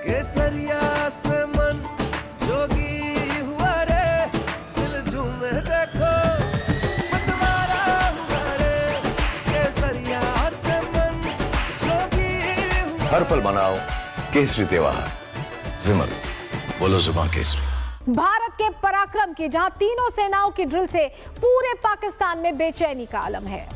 केसरिया से मन जोगी हुआ रे, दिल झूमे देखो मतवारा हुआ रे, केसरिया से मन जोगी हुआ। हर पल मनाओ केसरी त्योहार। विमल, बोलो जुबान केसरी। भारत के पराक्रम की जहां तीनों सेनाओं की ड्रिल से पूरे पाकिस्तान में बेचैनी का आलम है।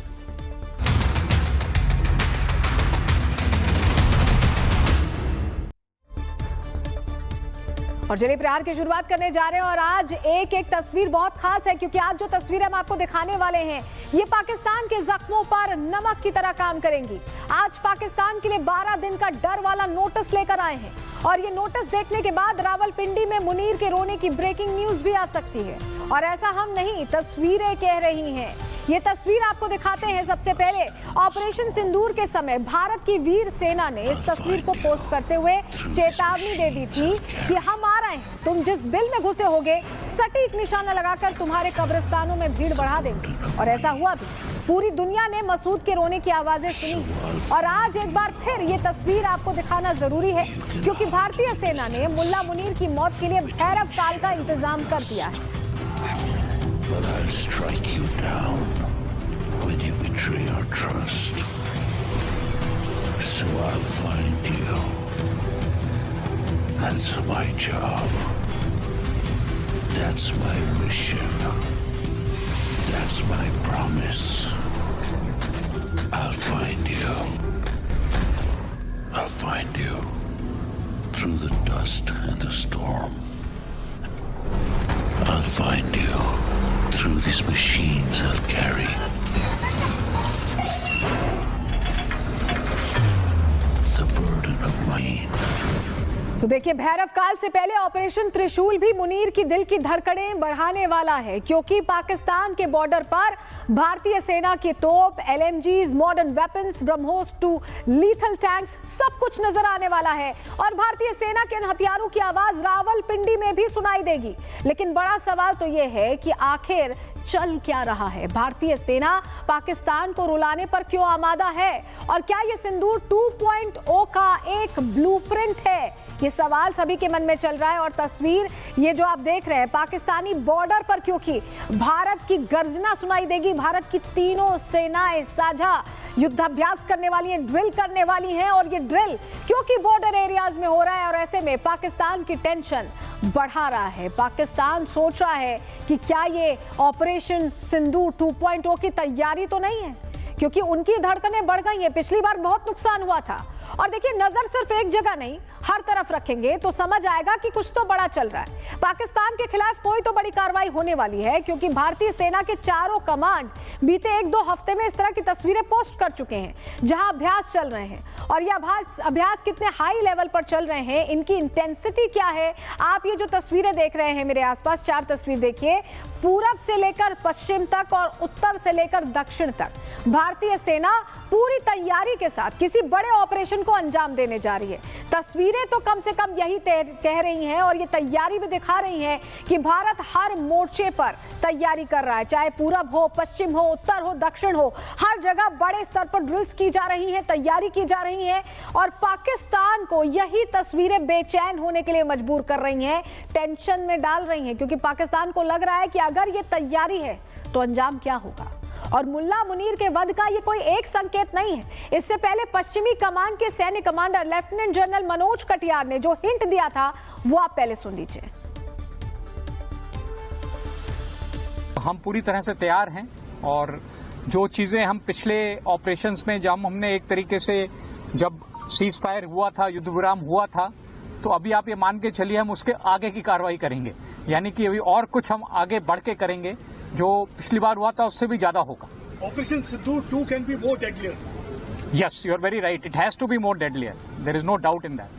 और चलिए प्रहार की शुरुआत करने जा रहे हैं और आज एक एक तस्वीर बहुत खास है क्योंकि आज जो तस्वीरें हम आपको दिखाने वाले हैं ये पाकिस्तान के जख्मों पर नमक की तरह काम करेंगी। आज पाकिस्तान के लिए 12 दिन का डर वाला नोटिस लेकर आए हैं और ये नोटिस देखने के बाद रावलपिंडी में मुनीर के रोने की ब्रेकिंग न्यूज भी आ सकती है। और ऐसा हम नहीं, तस्वीरें कह रही हैं। ये तस्वीर आपको दिखाते हैं। सबसे पहले ऑपरेशन सिंदूर के समय भारत की वीर सेना ने इस तस्वीर को पोस्ट करते हुए चेतावनी दे दी थी कि हम आ रहे हैं, तुम जिस बिल में घुसे होगे सटीक निशाना लगाकर तुम्हारे कब्रिस्तानों में भीड़ बढ़ा देंगे। और ऐसा हुआ भी। पूरी दुनिया ने मसूद के रोने की आवाजें सुनी और आज एक बार फिर ये तस्वीर आपको दिखाना जरूरी है क्योंकि भारतीय सेना ने मुल्ला मुनीर की मौत के लिए भैरव काल का इंतजाम कर दिया है। But I'll strike you down when you betray our trust. So I'll find you. That's my job. That's my mission. That's my promise. I'll find you. I'll find you through the dust and the storm. I'll find you through these machines I'll carry. The burden of mine. तो देखिए भैरव काल से पहले operation त्रिशूल भी मुनीर की दिल की धड़कनें बढ़ाने वाला है क्योंकि पाकिस्तान के बॉर्डर पर भारतीय सेना की तोप, LMGs, modern weapons, BrahMos 2 lethal tanks सब कुछ नजर आने वाला है और भारतीय सेना के इन हथियारों की आवाज रावलपिंडी में भी सुनाई देगी। लेकिन बड़ा सवाल तो यह है कि आखिर चल क्या रहा है? भारतीय सेना पाकिस्तान को रुलाने पर क्यों आमादा है और क्या यह सिंदूर 2.0 का एक ब्लूप्रिंट है? ये सवाल सभी के मन में चल रहा है और तस्वीर ये जो आप देख रहे हैं पाकिस्तानी बॉर्डर पर क्योंकि भारत की गर्जना सुनाई देगी। भारत की तीनों सेनाएं साझा युद्धाभ्यास करने वाली हैं, ड्रिल करने वाली हैं और ये ड्रिल क्योंकि बॉर्डर एरियाज में हो रहा है और ऐसे में पाकिस्तान की टेंशन बढ़ा रहा है। पाकिस्तान सोच रहा है कि क्या ये ऑपरेशन सिंदूर 2.0 की तैयारी तो नहीं है क्योंकि उनकी धड़कनें बढ़ गई हैं। पिछली बार बहुत नुकसान हुआ था और देखिए नजर सिर्फ एक जगह नहीं हर तरफ रखेंगे तो समझ आएगा कि कुछ तो बड़ा चल रहा है। पाकिस्तान के खिलाफ कोई तो बड़ी कार्रवाई होने वाली है क्योंकि भारतीय सेना के चारों कमांड बीते 1-2 हफ्ते में इस तरह की तस्वीरें पोस्ट कर चुके हैं जहां अभ्यास चल रहे हैं और ये अभ्यास कितने हाई लेवल पर चल रहे हैं, इनकी इंटेंसिटी क्या है। आप ये जो तस्वीरें देख रहे हैं मेरे आसपास 4 तस्वीर देखिए, पूरब से लेकर पश्चिम तक और उत्तर से लेकर दक्षिण तक भारतीय सेना पूरी तैयारी के साथ किसी बड़े ऑपरेशन को अंजाम देने जा रही है। तस्वीरें तो कम से कम यही कह रही हैं और ये तैयारी भी दिखा रही हैं कि भारत हर मोर्चे पर तैयारी कर रहा है, चाहे पूरब हो, पश्चिम हो, उत्तर हो, दक्षिण हो, हर जगह बड़े स्तर पर ड्रिल्स की जा रही हैं, तैयारी की जा रही है और पाकिस्तान को यही तस्वीरें बेचैन होने के लिए मजबूर कर रही हैं, टेंशन में डाल रही हैं क्योंकि पाकिस्तान को लग रहा है कि अगर ये तैयारी है तो अंजाम क्या होगा। और मुल्ला मुनीर के वध का ये कोई एक संकेत नहीं है। इससे पहले पश्चिमी कमान के सैन्य commander lieutenant general Manoj Katiyar ने जो हिंट दिया था वो आप पहले सुन लीजिए। हम पूरी तरह से तैयार हैं और जो चीजें हम पिछले ऑपरेशंस में जब हमने एक तरीके से जब सीज फायर हुआ था, युद्ध विराम हुआ था, तो अभी आप ये मान के चलिए हम उसके आगे की कार्रवाई करेंगे, यानी कि अभी और कुछ हम आगे बढ़ के करेंगे जो पिछली बार हुआ था उससे भी ज्यादा होगा। Operation Sindoor 2 can be more deadlier. Yes, you are very right. It has to be more deadlier. There is no doubt in that.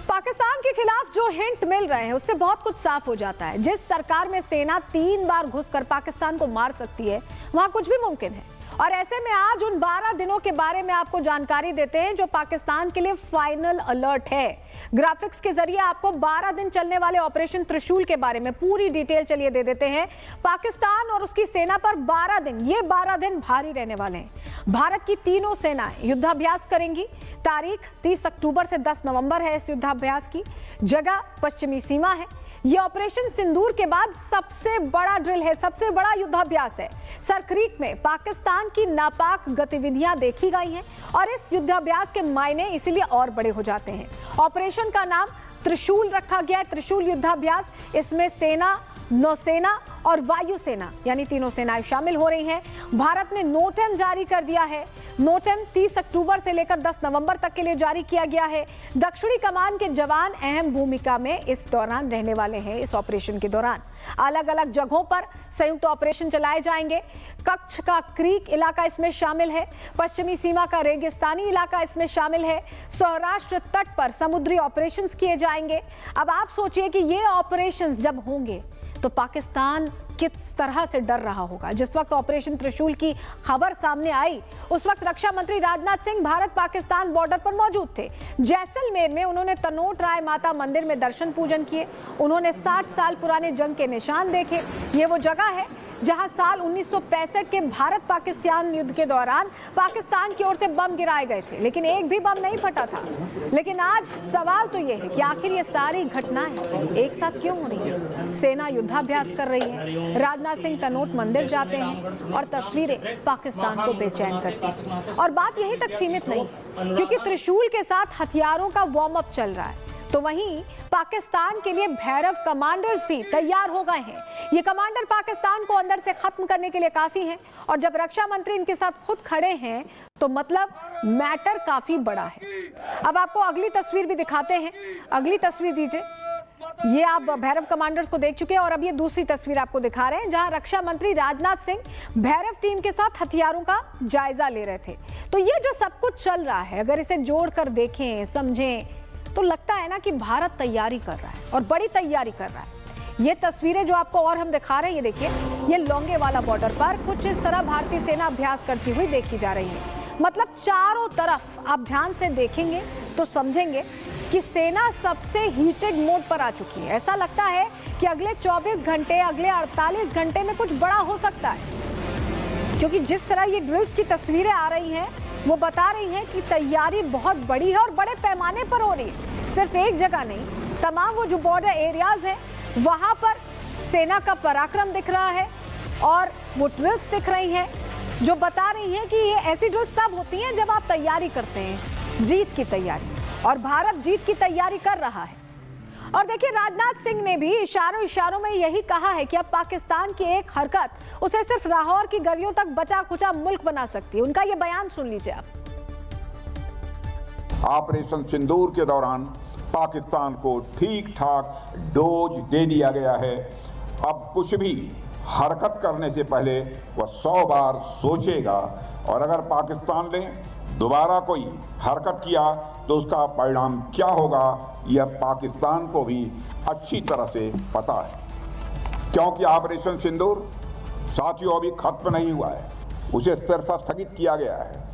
Pakistan के खिलाफ जो हिंट मिल रहे हैं उससे बहुत कुछ साफ हो जाता है। जिस सरकार में सेना 3 बार घुसकर पाकिस्तान को मार सकती है वहां कुछ भी मुमकिन है और ऐसे में आज उन 12 दिनों के बारे में आपको जानकारी देते हैं जो पाकिस्तान के लिए फाइनल अलर्ट है। ग्राफिक्स के जरिए आपको 12 दिन चलने वाले ऑपरेशन त्रिशूल के बारे में पूरी डिटेल चलिए दे देते हैं। पाकिस्तान और उसकी सेना पर 12 दिन, ये 12 दिन भारी रहने वाले हैं। भारत की तीनों सेनाएं युद्धाभ्यास करेंगी। तारीख 30 अक्टूबर से 10 नवंबर है इस युद्धाभ्यास की। जगह पश्चिमी सीमा है। ये ऑपरेशन सिंदूर के बाद सबसे बड़ा ड्रिल है, सबसे बड़ा युद्धाभ्यास है। सर क्रीक में पाकिस्तान की नापाक गतिविधियां देखी गई हैं और इस युद्धाभ्यास के मायने इसीलिए और बड़े हो जाते हैं। ऑपरेशन का नाम त्रिशूल रखा गया है, त्रिशूल युद्धाभ्यास। इसमें सेना, नौसेना और वायुसेना यानी तीनों सेनाएं शामिल हो रही हैं। भारत ने नोटम जारी कर दिया है। नोटम 30 अक्टूबर से लेकर 10 नवंबर तक के लिए जारी किया गया है। दक्षिणी कमान के जवान अहम भूमिका में इस दौरान रहने वाले हैं। इस ऑपरेशन के दौरान अलग अलग जगहों पर संयुक्त ऑपरेशन चलाए जाएंगे। कच्छ का क्रीक इलाका इसमें शामिल है। पश्चिमी सीमा का रेगिस्तानी इलाका इसमें शामिल है। सौराष्ट्र तट पर समुद्री ऑपरेशंस किए जाएंगे। अब आप सोचिए कि ये ऑपरेशंस जब होंगे तो पाकिस्तान किस तरह से डर रहा होगा। जिस वक्त ऑपरेशन त्रिशूल की खबर सामने आई उस वक्त रक्षा मंत्री राजनाथ सिंह भारत पाकिस्तान बॉर्डर पर मौजूद थे। जैसलमेर में उन्होंने तनोट राय माता मंदिर में दर्शन पूजन किए। उन्होंने 60 साल पुराने जंग के निशान देखे। ये वो जगह है जहां साल 1965 के भारत पाकिस्तान युद्ध के दौरान पाकिस्तान की ओर से बम गिराए गए थे, लेकिन एक भी बम नहीं फटा था। लेकिन आज सवाल तो ये है कि आखिर ये सारी घटनाएं एक साथ क्यों हो रही है। सेना युद्धाभ्यास कर रही है, राजनाथ सिंह तनोट मंदिर जाते हैं और तस्वीरें पाकिस्तान को बेचैन करती हैं। और बात यहीं तक सीमित नहीं, क्योंकि त्रिशूल के साथ हथियारों का वार्म अप चल रहा है। तो वहीं पाकिस्तान के लिए भैरव कमांडर्स भी तैयार हो गए हैं। ये कमांडर पाकिस्तान को अंदर से खत्म करने के लिए काफी हैं और जब रक्षा मंत्री इनके साथ खुद खड़े हैं तो मतलब मैटर काफी बड़ा है। अब आपको अगली तस्वीर भी दिखाते हैं। अगली तस्वीर दीजिए। ये आप भैरव कमांडर्स को देख चुके हैं और अब ये दूसरी तस्वीर आपको दिखा रहे हैं जहां रक्षा मंत्री राजनाथ सिंह भैरव टीम के साथ हथियारों का जायजा ले रहे थे। तो ये जो सब कुछ चल रहा है, अगर इसे जोड़कर देखें, समझें, तो लगता है ना कि भारत तैयारी कर रहा है और बड़ी तैयारी कर रहा है। ये तस्वीरें जो आपको और हम दिखा रहे हैं, ये देखिए, ये लोंगेवाला बॉर्डर पर कुछ इस तरह भारतीय सेना अभ्यास करती हुई देखी जा रही है। मतलब चारों तरफ आप ध्यान से देखेंगे तो समझेंगे कि सेना सबसे हीटेड मोड पर आ चुकी है। ऐसा लगता है कि अगले 24 घंटे, अगले 48 घंटे में कुछ बड़ा हो सकता है, क्योंकि जिस तरह ये ड्रिल्स की तस्वीरें आ रही हैं वो बता रही हैं कि तैयारी बहुत बड़ी है और बड़े पैमाने पर हो रही है। सिर्फ एक जगह नहीं, तमाम वो जो बॉर्डर एरियाज हैं वहां पर सेना का पराक्रम दिख रहा है और वो ड्रिल्स दिख रही हैं जो बता रही हैं कि ये ऐसी ड्रिल्स तब होती हैं जब आप तैयारी करते हैं, जीत की तैयारी, और भारत जीत की तैयारी कर रहा है। और देखिए, राजनाथ सिंह ने भी इशारों में यही कहा है कि अब पाकिस्तान की एक हरकत उसे सिर्फ लाहौर की गलियों तक बचा खुचा मुल्क बना सकती है। उनका ये बयान सुन लीजिए आप। ऑपरेशन सिंदूर के दौरान पाकिस्तान को ठीक ठाक डोज दे दिया गया है। अब कुछ भी हरकत करने से पहले वह 100 बार सोचेगा और अगर पाकिस्तान ने दोबारा कोई हरकत किया तो उसका परिणाम क्या होगा यह पाकिस्तान को भी अच्छी तरह से पता है, क्योंकि ऑपरेशन सिंदूर साथियों अभी खत्म नहीं हुआ है, उसे सिर्फ स्थगित किया गया है।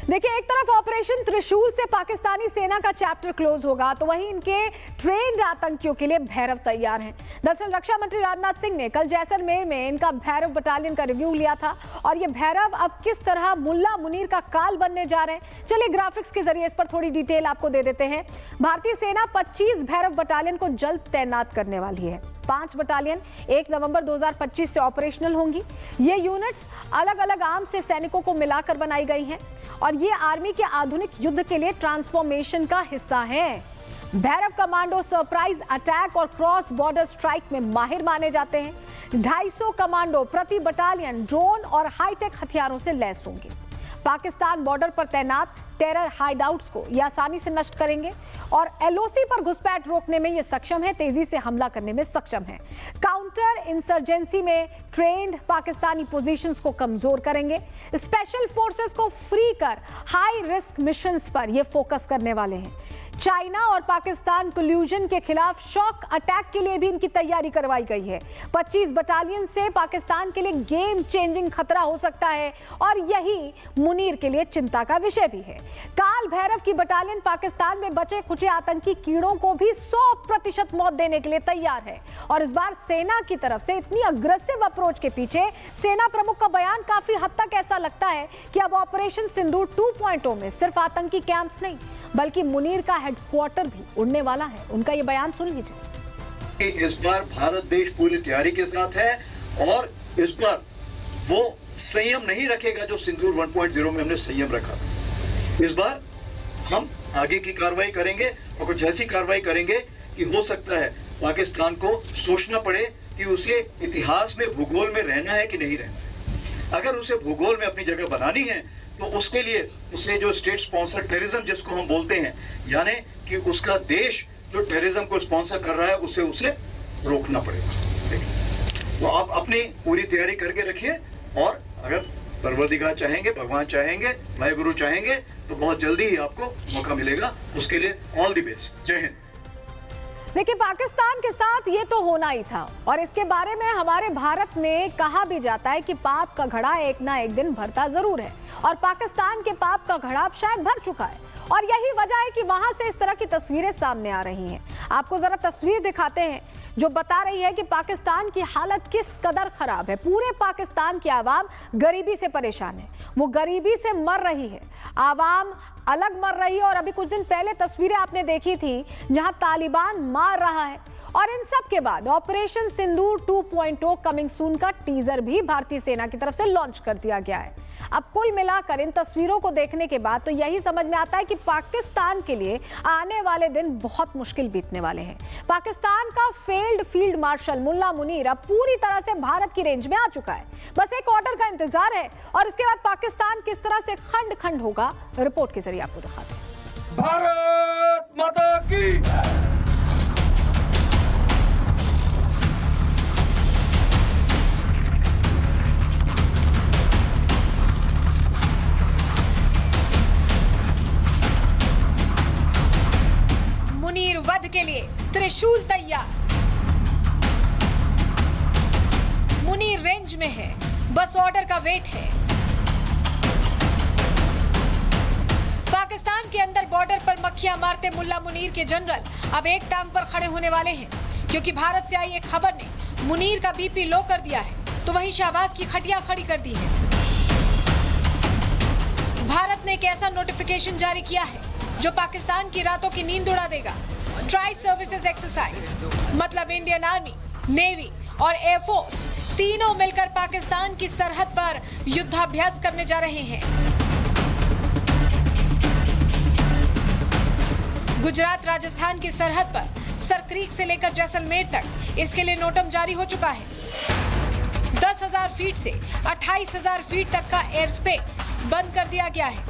देखिए, एक तरफ ऑपरेशन त्रिशूल से पाकिस्तानी सेना का चैप्टर क्लोज होगा तो वहीं इनके ट्रेंड आतंकियों के लिए भैरव तैयार हैं। दरअसल रक्षा मंत्री राजनाथ सिंह ने कल जैसलमेर में इनका भैरव बटालियन का रिव्यू लिया था और ये भैरव अब किस तरह मुल्ला मुनीर का काल बनने जा रहे हैं, चलिए ग्राफिक्स के जरिए इस पर थोड़ी डिटेल आपको दे देते हैं। भारतीय सेना 25 भैरव बटालियन को जल्द तैनात करने वाली है। 5 बटालियन 1 नवंबर 2025 से ऑपरेशनल होंगी। ये यूनिट्स अलग अलग आर्म से सैनिकों को मिलाकर बनाई गई हैं और ये आर्मी के आधुनिक युद्ध के लिए ट्रांसफॉर्मेशन का हिस्सा हैं। भैरव कमांडो सरप्राइज अटैक और क्रॉस बॉर्डर स्ट्राइक में माहिर माने जाते हैं। 250 कमांडो प्रति बटालियन ड्रोन और हाईटेक हथियारों से लैस होंगे। पाकिस्तान बॉर्डर पर तैनात टेरर हाइडआउट्स को ये आसानी से नष्ट करेंगे और एलओसी पर घुसपैठ रोकने में ये सक्षम है, तेजी से हमला करने में सक्षम है। काउंटर इंसर्जेंसी में ट्रेंड पाकिस्तानी पोजीशंस को कमजोर करेंगे। स्पेशल फोर्सेस को फ्री कर हाई रिस्क मिशंस पर ये फोकस करने वाले हैं। चाइना और पाकिस्तान कोल्यूजन के खिलाफ शॉक अटैक के लिए भी इनकी तैयारी करवाई गई है। 25 बटालियन से पाकिस्तान के लिए गेम चेंजिंग खतरा हो सकता है और यही मुनीर के लिए चिंता का विषय भी है। काल भैरव की बटालियन पाकिस्तान में बचे खुचे आतंकी कीड़ों को भी 100% मौत देने के लिए तैयार है और इस बार सेना की तरफ से इतनी अग्रेसिव अप्रोच के पीछे सेना प्रमुख का बयान काफी हद तक ऐसा लगता है कि अब ऑपरेशन सिंदूर 2.0 में सिर्फ आतंकी कैंप्स नहीं बल्कि मुनीर का हेडक्वार्टर भी उड़ने वाला है। उनका ये बयान सुन लीजिए। इस बार भारत देश पूरी तैयारी के साथ है और इस बार वो संयम नहीं रखेगा जो सिंदूर 1.0 में हमने संयम रखा। इस बार हम आगे की कार्रवाई करेंगे और कुछ ऐसी कार्रवाई करेंगे कि हो सकता है पाकिस्तान को सोचना पड़े कि उसे इतिहास में भूगोल में रहना है कि नहीं रहना है। अगर उसे भूगोल में अपनी जगह बनानी है तो उसके लिए उसे जो स्टेट स्पॉन्सर टेररिज्म जिसको हम बोलते हैं, यानी कि उसका देश जो टेररिज्म को स्पॉन्सर कर रहा है उसे रोकना पड़ेगा। तो आप अपनी पूरी तैयारी करके रखिए और अगर परवरदिगार चाहेंगे, भगवान चाहेंगे, वाहेगुरु चाहेंगे तो बहुत जल्दी ही आपको मौका मिलेगा। उसके लिए ऑल द बेस्ट। जय हिंद। देखिए, पाकिस्तान के साथ ये तो होना ही था और इसके बारे में हमारे भारत में कहा भी जाता है कि पाप का घड़ा एक ना एक दिन भरता जरूर है और पाकिस्तान के पाप का घड़ा अब शायद भर चुका है और यही वजह है कि वहां से इस तरह की तस्वीरें सामने आ रही हैं। आपको जरा तस्वीर दिखाते हैं जो बता रही है कि पाकिस्तान की हालत किस कदर खराब है। पूरे पाकिस्तान की आवाम गरीबी से परेशान है, वो गरीबी से मर रही है, आवाम अलग मर रही है और अभी कुछ दिन पहले तस्वीरें आपने देखी थी जहां तालिबान मार रहा है और इन सब के बाद ऑपरेशन सिंदूर 2.0 कमिंग सून का टीजर भी भारतीय सेना की तरफ से लॉन्च कर दिया गया है। अब कुल मिलाकर इन तस्वीरों को देखने के बाद तो यही समझ में आता है कि पाकिस्तान के लिए आने वाले दिन बहुत मुश्किल बीतने वाले हैं। पाकिस्तान का फेल्ड फील्ड मार्शल मुल्ला मुनीर अब पूरी तरह से भारत की रेंज में आ चुका है। बस एक ऑर्डर का इंतजार है और इसके बाद पाकिस्तान किस तरह से खंड खंड होगा रिपोर्ट के जरिए आपको दिखाते हैं। भारत माता की। मुनीर वध के लिए त्रिशूल तैयार। मुनीर रेंज में है, बस ऑर्डर का वेट है। पाकिस्तान के अंदर बॉर्डर पर मक्खियां मारते मुल्ला मुनीर के जनरल अब एक टांग पर खड़े होने वाले हैं क्योंकि भारत से आई एक खबर ने मुनीर का बीपी लो कर दिया है तो वहीं शहबाज की खटिया खड़ी कर दी है। भारत ने एक ऐसा नोटिफिकेशन जारी किया है जो पाकिस्तान की रातों की नींद उड़ा देगा। ट्राई सर्विसेज एक्सरसाइज मतलब इंडियन आर्मी, नेवी और एयरफोर्स तीनों मिलकर पाकिस्तान की सरहद पर युद्धाभ्यास करने जा रहे हैं। गुजरात राजस्थान की सरहद पर सरक्रीक से लेकर जैसलमेर तक इसके लिए नोटम जारी हो चुका है। 10,000 फीट से 28,000 फीट तक का एयर स्पेस बंद कर दिया गया है।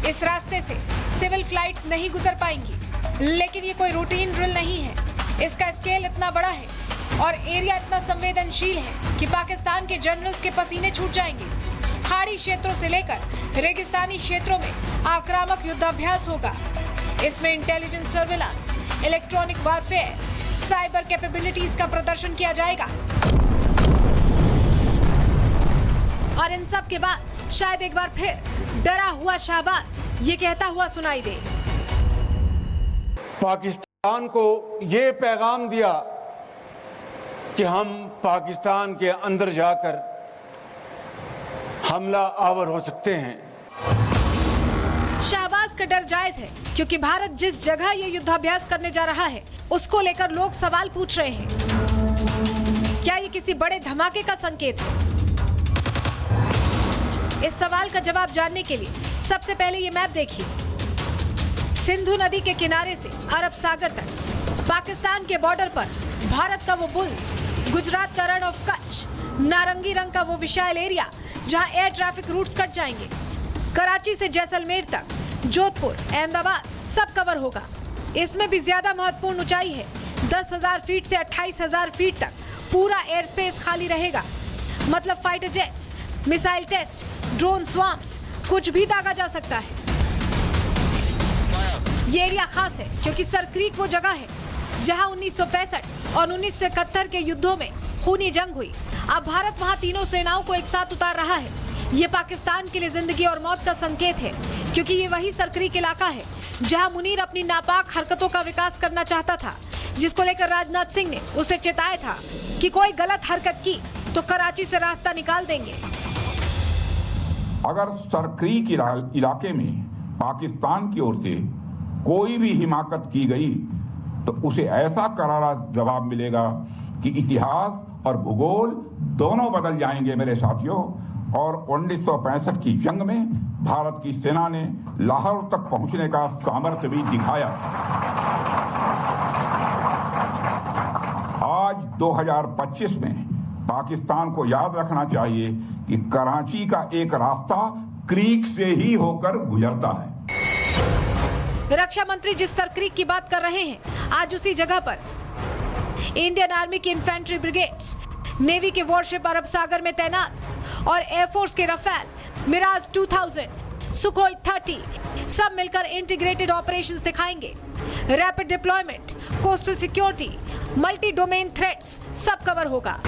इस रास्ते से सिविल फ्लाइट्स नहीं गुजर पाएंगी, लेकिन ये कोई रूटीन ड्रिल नहीं है। इसका स्केल इतना बड़ा है और एरिया इतना संवेदनशील है कि पाकिस्तान के जनरल्स के पसीने छूट जाएंगे। पहाड़ी क्षेत्रों से लेकर रेगिस्तानी क्षेत्रों में आक्रामक युद्धाभ्यास होगा। इसमें intelligence surveillance, electronic warfare, cyber capabilities का प्रदर्शन किया जाएगा। और इन सब के बाद शायद एक बार फिर डरा हुआ शहबाज ये कहता हुआ सुनाई दे। पाकिस्तान को ये पैगाम दिया कि हम पाकिस्तान के अंदर जाकर हमला आवर हो सकते हैं। शहबाज का डर जायज है क्योंकbéकि भारत जिस जगह ये युद्धाभ्यास करने जा रहा है उसको लेकर लोग सवाल पूछ रहे हैं। क्या ये किसी बड़े धमाके का संकेत है? इस सवाल का जवाब जानने के लिए सबसे पहले ये मैप देखिए। सिंधु नदी के किनारे से अरब सागर तक पाकिस्तान के बॉर्डर पर भारत का वो बुल्स, गुजरात का रण ऑफ कच्छ, नारंगी रंग का वो विशाल एरिया जहां एयर ट्रैफिक रूट्स कट जाएंगे। कराची से जैसलमेर तक, जोधपुर, अहमदाबाद सब कवर होगा। इसमें भी ज्यादा महत्वपूर्ण ऊंचाई है। 10,000 फीट से 28,000 फीट तक पूरा एयर स्पेस खाली रहेगा। मतलब fighter jets, missile test, drone swarms कुछ भी दागा जा सकता है। ये एरिया खास है क्योंकि सर क्रीक वो जगह है जहां 1965 और 1971 के युद्धों में खूनी जंग हुई। अब भारत वहां तीनों सेनाओं को एक साथ उतार रहा है। ये पाकिस्तान के लिए जिंदगी और मौत का संकेत है क्योंकि ये वही सर क्रीक इलाका है जहां मुनीर अपनी नापाक हरकतों का विकास करना चाहता था, जिसको लेकर राजनाथ सिंह ने उसे चेताया था कि कोई गलत हरकत की तो कराची से रास्ता निकाल देंगे। अगर सरक्रीक इलाके में पाकिस्तान की ओर से कोई भी हिमाकत की गई तो उसे ऐसा करारा जवाब मिलेगा कि इतिहास और भूगोल दोनों बदल जाएंगे मेरे साथियों। और 1965 की जंग में भारत की सेना ने लाहौर तक पहुंचने का सामर्थ्य भी दिखाया। आज 2025 में पाकिस्तान को याद रखना चाहिए कि कराची का एक रास्ता क्रीक से ही होकर गुजरता है। रक्षा मंत्री जिस सर क्रीक की बात कर रहे हैं, आज उसी जगह पर इंडियन आर्मी की इन्फेंट्री ब्रिगेड्स, नेवी के वॉरशिप अरब सागर में तैनात और एयरफोर्स के रफेल, मिराज 2000, सुखोई 30 सब मिलकर इंटीग्रेटेड ऑपरेशंस दिखाएंगे। Rapid deployment, coastal security, multi domain threats सब कवर होगा।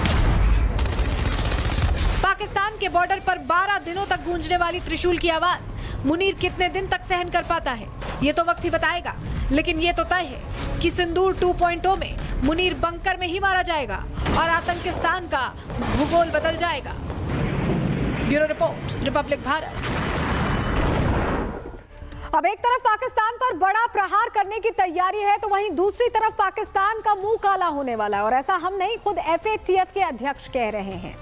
पाकिस्तान के बॉर्डर पर 12 दिनों तक गूंजने वाली त्रिशूल की आवाज मुनीर कितने दिन तक सहन कर पाता है ये तो वक्त ही बताएगा, लेकिन ये तो तय है कि सिंदूर 2.0 में मुनीर बंकर में ही मारा जाएगा और आतंकिस्तान का भूगोल बदल जाएगा। Bureau report, Republic Bharat. अब एक तरफ पाकिस्तान पर बड़ा प्रहार करने की तैयारी है तो वहीं दूसरी तरफ पाकिस्तान का मुंह काला होने वाला है। और ऐसा हम नहीं, खुद FATF के अध्यक्ष कह रहे हैं।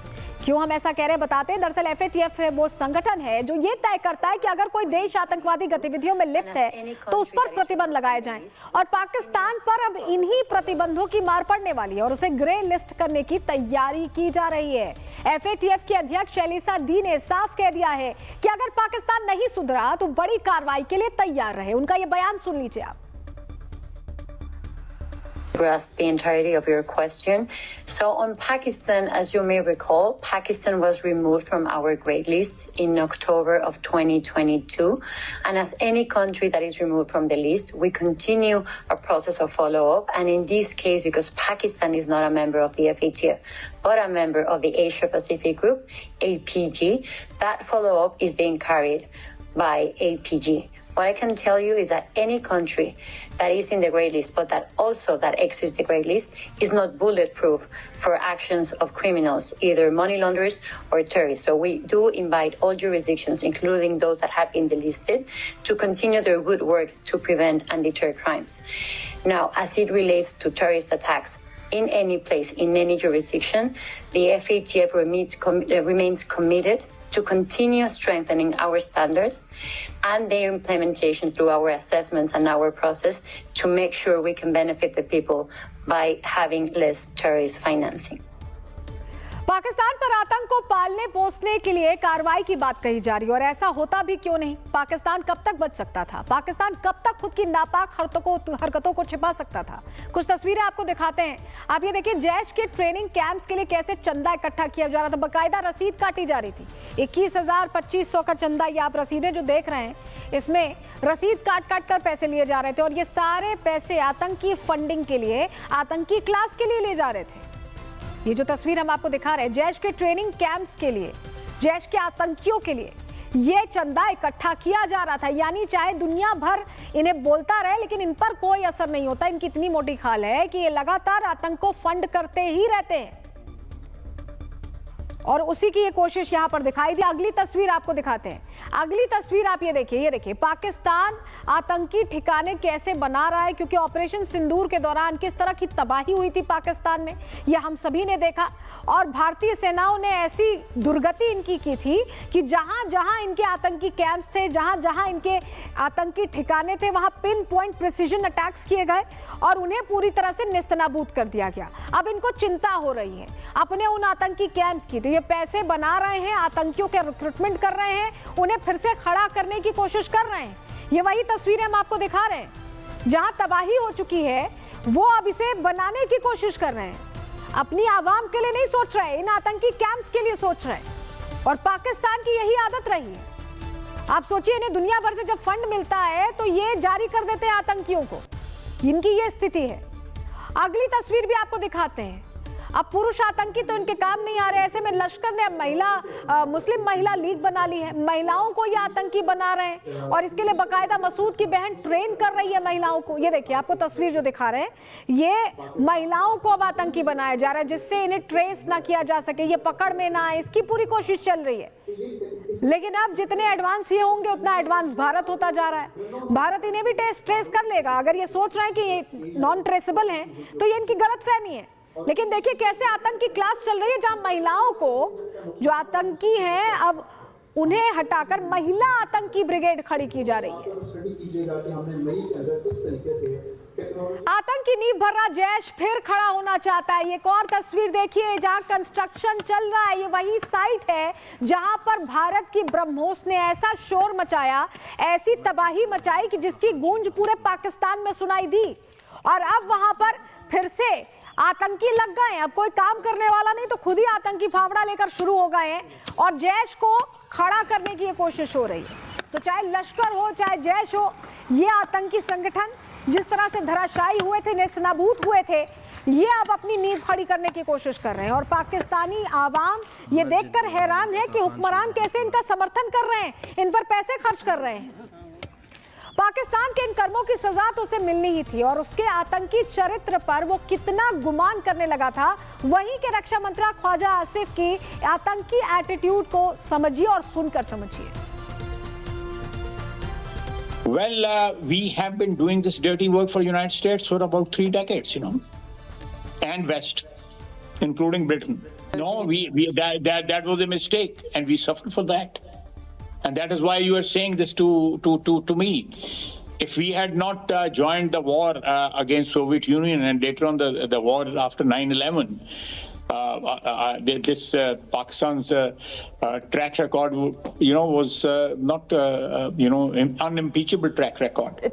क्यों हम ऐसा कह रहे हैं बताते हैं। दरअसल FATF वो संगठन है जो ये तय करता है कि अगर कोई देश आतंकवादी गतिविधियों में लिप्त है तो उस पर प्रतिबंध लगाए जाएं। और पाकिस्तान पर अब इन्हीं प्रतिबंधों की मार पड़ने वाली है और उसे ग्रे लिस्ट करने की तैयारी की जा रही है। FATF के अध्यक्ष एलिसा डी ने साफ कह दिया है कि अगर पाकिस्तान नहीं सुधरा तो बड़ी कार्रवाई के लिए तैयार रहे। उनका ये बयान सुन लीजिए आप। Grasp the entirety of your question. So on Pakistan, as you may recall, Pakistan was removed from our grey list in October of 2022. And as any country that is removed from the list, we continue a process of follow-up. And in this case, because Pakistan is not a member of the FATF, but a member of the Asia Pacific Group, APG, that follow-up is being carried by APG. What I can tell you is that any country that is in the grey list, but that exits the grey list, is not bulletproof for actions of criminals, either money launderers or terrorists. So we do invite all jurisdictions, including those that have been delisted, to continue their good work to prevent and deter crimes. Now, as it relates to terrorist attacks in any place, in any jurisdiction, the FATF remains committed to continue strengthening our standards and their implementation through our assessments and our process to make sure we can benefit the people by having less terrorist financing. Pakistan पर आतंक को पालने पोसने के लिए कार्रवाई की बात कही जा रही है और ऐसा होता भी क्यों नहीं। पाकिस्तान कब तक बच सकता था? पाकिस्तान कब तक खुद की नापाक हरकतों को छिपा सकता था? कुछ तस्वीरें आपको दिखाते हैं। आप ये देखिए, जैश के ट्रेनिंग कैंप्स के लिए कैसे चंदा इकट्ठा किया जा रहा था। बाकायदा रसीद काटी जा रही थी। 21,000-2500 का चंदा, ये आप रसीदें जो देख रहे हैं इसमें रसीद काट काट कर पैसे लिए जा रहे थे और ये सारे पैसे आतंकी फंडिंग के लिए, आतंकी क्लास के लिए ले जा रहे थे। ये जो तस्वीर हम आपको दिखा रहे हैं, जैश के ट्रेनिंग कैंप्स के लिए, जैश के आतंकियों के लिए ये चंदा इकट्ठा किया जा रहा था। यानी चाहे दुनिया भर इन्हें बोलता रहे लेकिन इन पर कोई असर नहीं होता। इनकी इतनी मोटी खाल है कि ये लगातार आतंक को फंड करते ही रहते हैं और उसी की ये कोशिश यहां पर दिखाई दी। अगली तस्वीर आपको दिखाते हैं। अगली तस्वीर आप ये देखिए पाकिस्तान आतंकी ठिकाने कैसे बना रहा है, क्योंकि ऑपरेशन सिंदूर के दौरान किस तरह की तबाही हुई थी पाकिस्तान में, यह हम सभी ने देखा। और भारतीय सेनाओं ने ऐसी दुर्गति इनकी की थी कि जहां जहां इनके आतंकी कैंप्स थे, जहां जहां इनके आतंकी ठिकाने थे, वहां पिन पॉइंट प्रिसीजन अटैक्स किए गए और उन्हें पूरी तरह से नेस्तनाबूद कर दिया गया। अब इनको चिंता हो रही है अपने उन आतंकी कैंप्स की, तो ये पैसे बना रहे हैं, आतंकियों के रिक्रूटमेंट कर रहे हैं, उन्हें फिर से खड़ा करने की कोशिश कर रहे हैं। ये वही तस्वीरें हम आपको दिखा रहे हैं। जहां तबाही हो चुकी है वो अब इसे बनाने की कोशिश कर रहे हैं। अपनी आवाम के लिए नहीं सोच रहे, इन आतंकी कैंप्स के लिए सोच रहे हैं। और पाकिस्तान की यही आदत रही है। आप सोचिए, इन्हें दुनिया भर से जब फंड मिलता है तो ये जारी कर देते हैं आतंकियों को। इनकी ये स्थिति है। अगली तस्वीर भी आपको दिखाते हैं। अब पुरुष आतंकी तो इनके काम नहीं आ रहे, ऐसे में लश्कर ने अब मुस्लिम महिला लीग बना ली है। महिलाओं को ये आतंकी बना रहे हैं और इसके लिए बकायदा मसूद की बहन ट्रेन कर रही है महिलाओं को। ये देखिए, आपको तस्वीर जो दिखा रहे हैं, ये महिलाओं को अब आतंकी बनाया जा रहा है, जिससे इन्हें ट्रेस ना किया जा सके, ये पकड़ में ना आए, इसकी पूरी कोशिश चल रही है। लेकिन अब जितने एडवांस ये होंगे उतना एडवांस भारत होता जा रहा है। भारत इन्हें भी ट्रेस कर लेगा। अगर ये सोच रहे हैं कि ये नॉन ट्रेसेबल हैं तो ये इनकी गलतफहमी है। लेकिन देखिए कैसे आतंकी क्लास चल रही है, जहां महिलाओं को, जो आतंकी हैं, अब उन्हें हटाकर महिला आतंकी ब्रिगेड खड़ी की जा रही है। आतंकी नींव भर रहा जैश फिर खड़ा होना चाहता है। एक और तस्वीर देखिए, जहां कंस्ट्रक्शन चल रहा है। ये वही साइट है जहां पर भारत की ब्रह्मोस ने ऐसा शोर मचाया, ऐसी तबाही मचाई कि जिसकी गूंज पूरे पाकिस्तान में सुनाई दी। और अब वहां पर फिर से आतंकी लग गए। अब कोई काम करने वाला नहीं तो खुद ही आतंकी फावड़ा लेकर शुरू हो गए हैं और जैश को खड़ा करने की ये कोशिश हो रही है। तो चाहे लश्कर हो, चाहे जैश हो, ये आतंकी संगठन जिस तरह से धराशायी हुए थे, नेस्तनाबूद हुए थे, ये अब अपनी नींव खड़ी करने की कोशिश कर रहे हैं। और पाकिस्तानी आवाम ये देखकर हैरान है कि हुक्मरान कैसे इनका समर्थन कर रहे हैं, इन पर पैसे खर्च कर रहे हैं। पाकिस्तान के इन कर्मों की सजा तो उसे मिलनी ही थी और उसके आतंकी चरित्र पर वो कितना गुमान करने लगा था। वहीं के रक्षा मंत्री ख्वाजा आसिफ की आतंकी एटीट्यूड को समझिए और सुनकर समझिए। Well, we have been doing this dirty work for United States for about 3 decades, and West, including Britain. No, that was a mistake, and we suffered for that. And that is why you are saying this to me. If we had not joined the war against Soviet Union and later on the war after 9/11, this Pakistan's track record, was not, unimpeachable track record.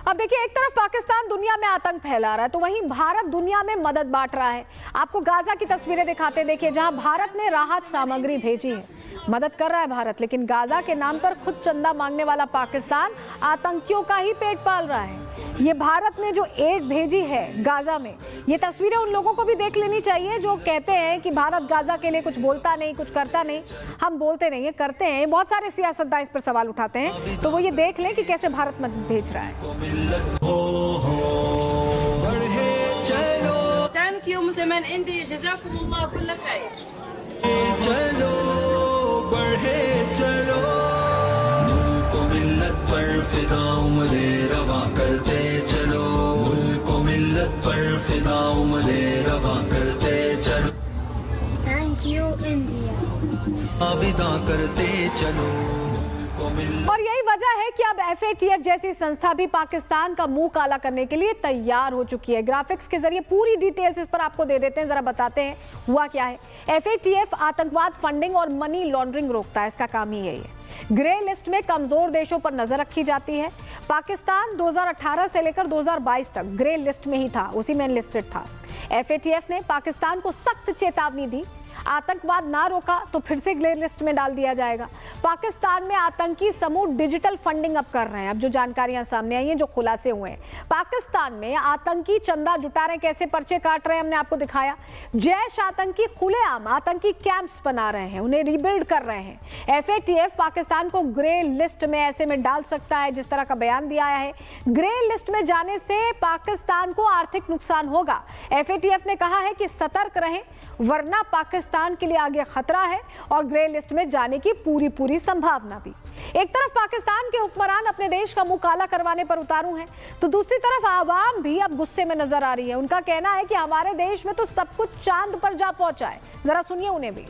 अब देखिए, एक तरफ पाकिस्तान दुनिया में आतंक फैला रहा है तो वहीं भारत दुनिया में मदद बांट रहा है। आपको गाजा की तस्वीरें दिखाते देखिए, जहां भारत ने राहत सामग्री भेजी है, मदद कर रहा है भारत, लेकिन गाजा के नाम पर खुद चंदा मांगने वाला पाकिस्तान आतंकियों का ही पेट पाल रहा है। ये भारत ने जो एड भेजी है गाजा में, ये तस्वीरें उन लोगों को भी देख लेनी चाहिए जो कहते हैं कि भारत गाजा के लिए कुछ बोलता नहीं, कुछ करता नहीं। हम बोलते नहीं है, करते हैं। बहुत सारे सियासतदान इस पर सवाल उठाते हैं, तो वो ये देख लें कि कैसे भारत मदद भेज रहा है। थैंक यू मुसलमान इंडी, जज़ाकुमुल्लाह कुल्ल खैर। चलो बढ़े चलो, मुल्क को मिल्लत पर फिदा उम्रे रवा करते चलो, मुल्क को मिल्लत पर फिदा उम्रे रवा करते चलो। थैंक यू इंडिया, विदा करते चलो। और यही वजह है कि अब FATF जैसी संस्था भी पाकिस्तान का मुंह काला करने के लिए तैयार हो चुकी है। ग्राफिक्स के जरिए पूरी डिटेल्स इस पर आपको दे देते हैं, जरा बताते हैं हुआ क्या है। FATF आतंकवाद फंडिंग और मनी लॉन्ड्रिंग रोकता है, इसका काम ही यही है। ग्रे लिस्ट में कमजोर देशों पर नजर रखी जाती है। पाकिस्तान 2018 से लेकर 2022 तक ग्रे लिस्ट में ही था, उसी में लिस्टेड था। FATF ने पाकिस्तान को सख्त चेतावनी दी, आतंकवाद ना रोका तो फिर से ग्रे लिस्ट में डाल दिया जाएगा। पाकिस्तान में आतंकी समूह डिजिटल फंडिंग अब कर रहे हैं। अब जो जानकारियां सामने आई हैं, जो खुलासे हुए हैं, पाकिस्तान में आतंकी चंदा जुटा रहे हैं, कैसे पर्चे काट रहे हैं, हमने आपको दिखाया। जैश आतंकी खुलेआम आतंकी कैंप्स बना रहे हैं, उन्हें रिबिल्ड कर रहे हैं। FATF पाकिस्तान को ग्रे लिस्ट में ऐसे में डाल सकता है, जिस तरह का बयान भी आया है। ग्रे लिस्ट में जाने से पाकिस्तान को आर्थिक नुकसान होगा। FATF ने कहा है कि सतर्क रहें, वरना पाकिस्तान के लिए आगे खतरा है और ग्रे लिस्ट में जाने की पूरी संभावना भी। एक तरफ पाकिस्तान के हुक्मरान अपने देश का मुंह काला करवाने पर उतारू हैं, तो दूसरी तरफ आवाम भी अब गुस्से में नजर आ रही है। उनका कहना है कि हमारे देश में तो सब कुछ चांद पर जा पहुंचा है। जरा सुनिए उन्हें भी।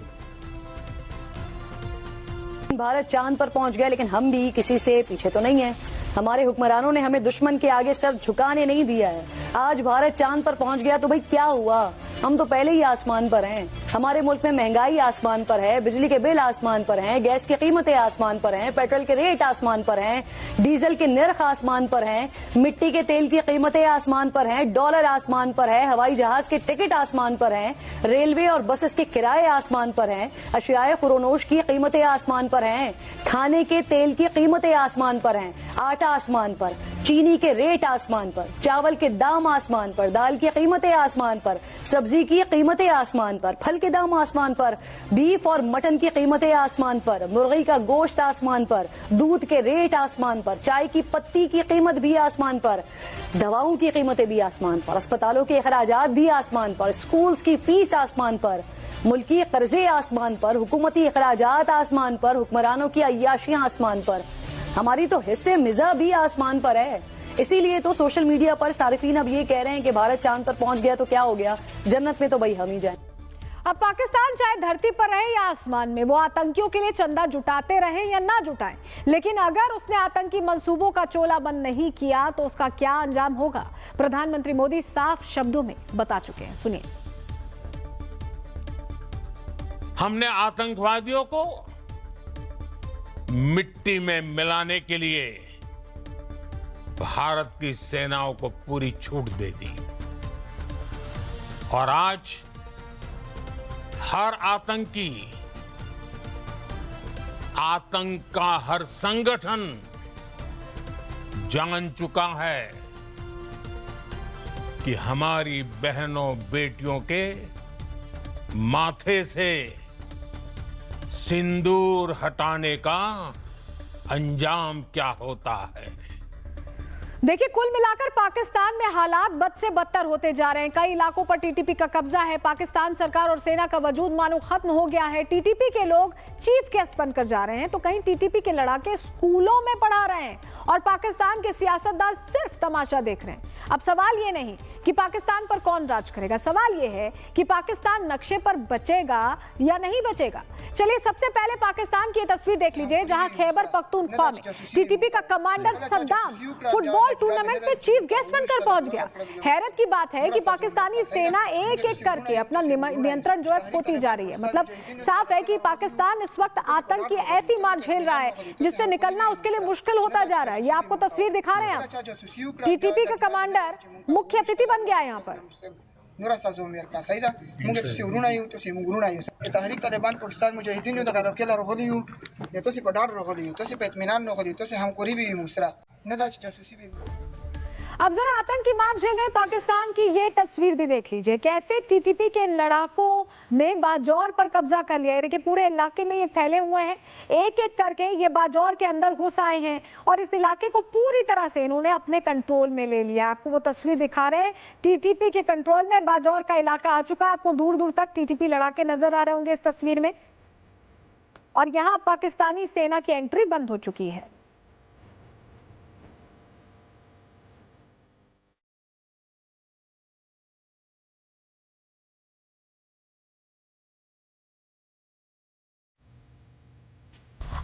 भारत चांद पर पहुंच गया, लेकिन हम भी किसी से पीछे तो नहीं है। हमारे हुक्मरानों ने हमें दुश्मन के आगे सर झुकाने नहीं दिया है। आज भारत चांद पर पहुंच गया तो भाई क्या हुआ, हम तो पहले ही आसमान पर हैं। हमारे मुल्क में महंगाई आसमान पर है, बिजली के बिल आसमान पर हैं, गैस की कीमतें आसमान पर हैं, पेट्रोल के रेट आसमान पर हैं, डीजल के निर्ख आसमान पर हैं, मिट्टी के तेल की कीमतें आसमान पर हैं, डॉलर आसमान पर है, हवाई जहाज के टिकट आसमान पर हैं, रेलवे और बसेस के किराए आसमान पर हैं, अशियाए खुरोनोश की कीमतें आसमान पर हैं, खाने के तेल की कीमतें आसमान पर हैं, आटा आसमान पर, चीनी के रेट आसमान पर, चावल के दाम आसमान पर, दाल की कीमतें आसमान पर, सब्जी की कीमतें आसमान पर, फल के दाम आसमान पर, बीफ और मटन की कीमतें आसमान पर, मुर्गी का गोश्त आसमान पर, दूध के रेट आसमान पर, चाय की पत्ती की कीमत भी आसमान पर, दवाओं की कीमतें भी आसमान पर, अस्पतालों के अखराजात भी आसमान पर, स्कूल्स की फीस आसमान पर, मुल्की कर्जे आसमान पर, हुकूमती अखराजात आसमान पर, हुक्मरानों की अय्याशियां आसमान पर, हमारी तो हिस्से मिजा भी आसमान पर है। इसीलिए तो सोशल मीडिया पर सारिफीन अब ये कह रहे हैं कि भारत चांद पर पहुंच गया तो क्या हो गया, जन्नत में तो भाई हम ही जाएं। अब पाकिस्तान चाहे धरती पर रहे या आसमान में, वो आतंकियों के लिए चंदा जुटाते रहे या ना जुटाएं, लेकिन अगर उसने आतंकी मंसूबों का चोला बंद नहीं किया तो उसका क्या अंजाम होगा, प्रधानमंत्री मोदी साफ शब्दों में बता चुके हैं। सुनिए। हमने आतंकवादियों को मिट्टी में मिलाने के लिए भारत की सेनाओं को पूरी छूट दे दी और आज हर आतंकी, आतंक का हर संगठन जान चुका है कि हमारी बहनों बेटियों के माथे से सिंदूर हटाने का अंजाम क्या होता है। देखिए, कुल मिलाकर पाकिस्तान में हालात बद से बदतर होते जा रहे हैं। कई इलाकों पर टीटीपी का कब्जा है। पाकिस्तान सरकार और सेना का वजूद मानो खत्म हो गया है। टीटीपी के लोग चीफ गेस्ट बनकर जा रहे हैं तो कहीं टीटीपी के लड़ाके स्कूलों में पढ़ा रहे हैं और पाकिस्तान के सियासतदान सिर्फ तमाशा देख रहे हैं। अब सवाल ये नहीं कि पाकिस्तान पर कौन राज करेगा, सवाल ये है कि पाकिस्तान नक्शे पर बचेगा या नहीं बचेगा। चलिए सबसे पहले पाकिस्तान की तस्वीर देख लीजिए, जहां खैबर पख्तूनख्वा में टीटीपी का कमांडर सद्दाम फुटबॉल टूर्नामेंट में चीफ गेस्ट बनकर पहुंच गया। हैरत की बात है कि पाकिस्तानी सेना एक एक करके अपना नियंत्रण जो है खोती जा रही है। मतलब साफ है कि पाकिस्तान इस वक्त आतंक की ऐसी मार झेल रहा है जिससे निकलना उसके लिए मुश्किल होता जा रहा है। ये आपको तस्वीर दिखा रहे हैं। टीटीपी का कमांडर मुख्य अतिथि बन गया है यहाँ पर। तहरीक Taliban Pakistan Mujahideen da garafkela roholiu ya tosi padar roholiu tosi petminan roholiu tosi हमकोरी भी मुसरा नदा जासूसी भी। अब जरा आतंक की मार झेल रहे पाकिस्तान की ये तस्वीर भी देख लीजिए, कैसे टीटीपी के लड़ाकों ने बाजौर पर कब्जा कर लिया है। देखिए पूरे इलाके में ये फैले हुए हैं, एक एक करके ये बाजौर के अंदर घुस आए हैं और इस इलाके को पूरी तरह से इन्होंने अपने कंट्रोल में ले लिया। आपको वो तस्वीर दिखा रहे हैं, टीटीपी के कंट्रोल में बाजौर का इलाका आ चुका है। आपको दूर दूर तक टीटीपी लड़ाके नजर आ रहे होंगे इस तस्वीर में और यहाँ पाकिस्तानी सेना की एंट्री बंद हो चुकी है।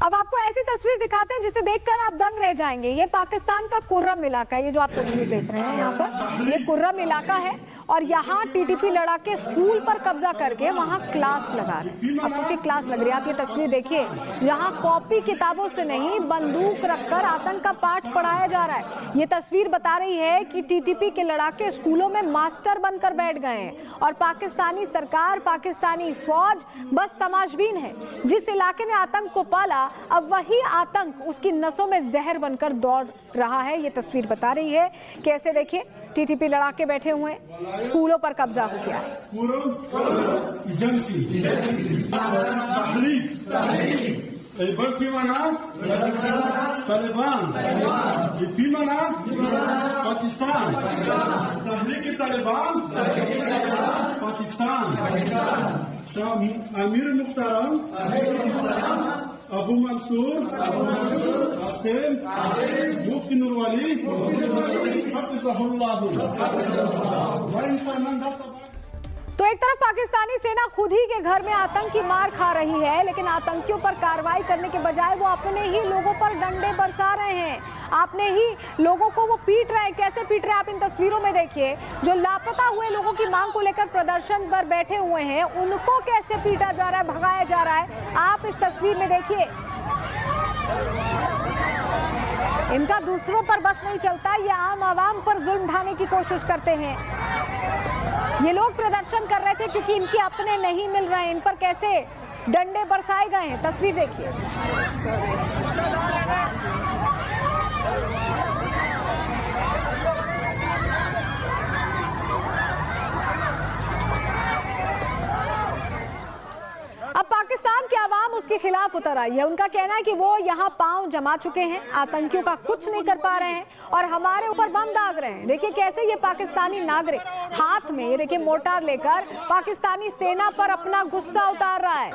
अब आपको ऐसी तस्वीर दिखाते हैं जिसे देखकर आप दंग रह जाएंगे। ये पाकिस्तान का कुर्रम इलाका है, ये जो आप तस्वीर देख रहे हैं यहाँ पर, ये कुर्रम इलाका है और यहाँ टीटीपी लड़ाके स्कूल पर कब्जा करके वहाँ क्लास लगा रहे हैं। अब सोचिए क्लास लग रही है। आप ये तस्वीर देखिए, यहाँ कॉपी किताबों से नहीं बंदूक रखकर आतंक का पाठ पढ़ाया जा रहा है। ये तस्वीर बता रही है कि टीटीपी के लड़ाके स्कूलों में मास्टर बनकर बैठ गए हैं और पाकिस्तानी सरकार, पाकिस्तानी फौज बस तमाशबीन है। जिस इलाके ने आतंक को पाला, अब वही आतंक उसकी नसों में जहर बनकर दौड़ रहा है। ये तस्वीर बता रही है कैसे, देखिए टीटीपी लड़ाके बैठे हुए, स्कूलों पर कब्जा हो गया है। अमीर मुख्तारम अबू मंसूर आसिम मुफ्ती नूरवाली तो एक तरफ पाकिस्तानी सेना खुद ही के घर में आतंक की मार खा रही है, लेकिन आतंकियों पर कार्रवाई करने के बजाय वो अपने ही लोगों पर डंडे बरसा रहे हैं। आपने ही लोगों को वो पीट रहे हैं। कैसे पीट रहे हैं आप इन तस्वीरों में देखिए। जो लापता हुए लोगों की मांग को लेकर प्रदर्शन पर बैठे हुए हैं उनको कैसे पीटा जा रहा है, भगाया जा रहा है, आप इस तस्वीर में देखिए। इनका दूसरों पर बस नहीं चलता, ये आम आवाम पर जुल्म ढाने की कोशिश करते हैं। ये लोग प्रदर्शन कर रहे थे क्योंकि इनके अपने नहीं मिल रहे हैं। इन पर कैसे डंडे बरसाए गए हैं, तस्वीर देखिए। अब पाकिस्तान के अवाम उसके खिलाफ उतर आई है। उनका कहना है कि वो यहाँ पांव जमा चुके हैं, आतंकियों का कुछ नहीं कर पा रहे हैं और हमारे ऊपर बम दाग रहे हैं। देखिए कैसे ये पाकिस्तानी नागरिक हाथ में, ये देखिए मोर्टार लेकर पाकिस्तानी सेना पर अपना गुस्सा उतार रहा है।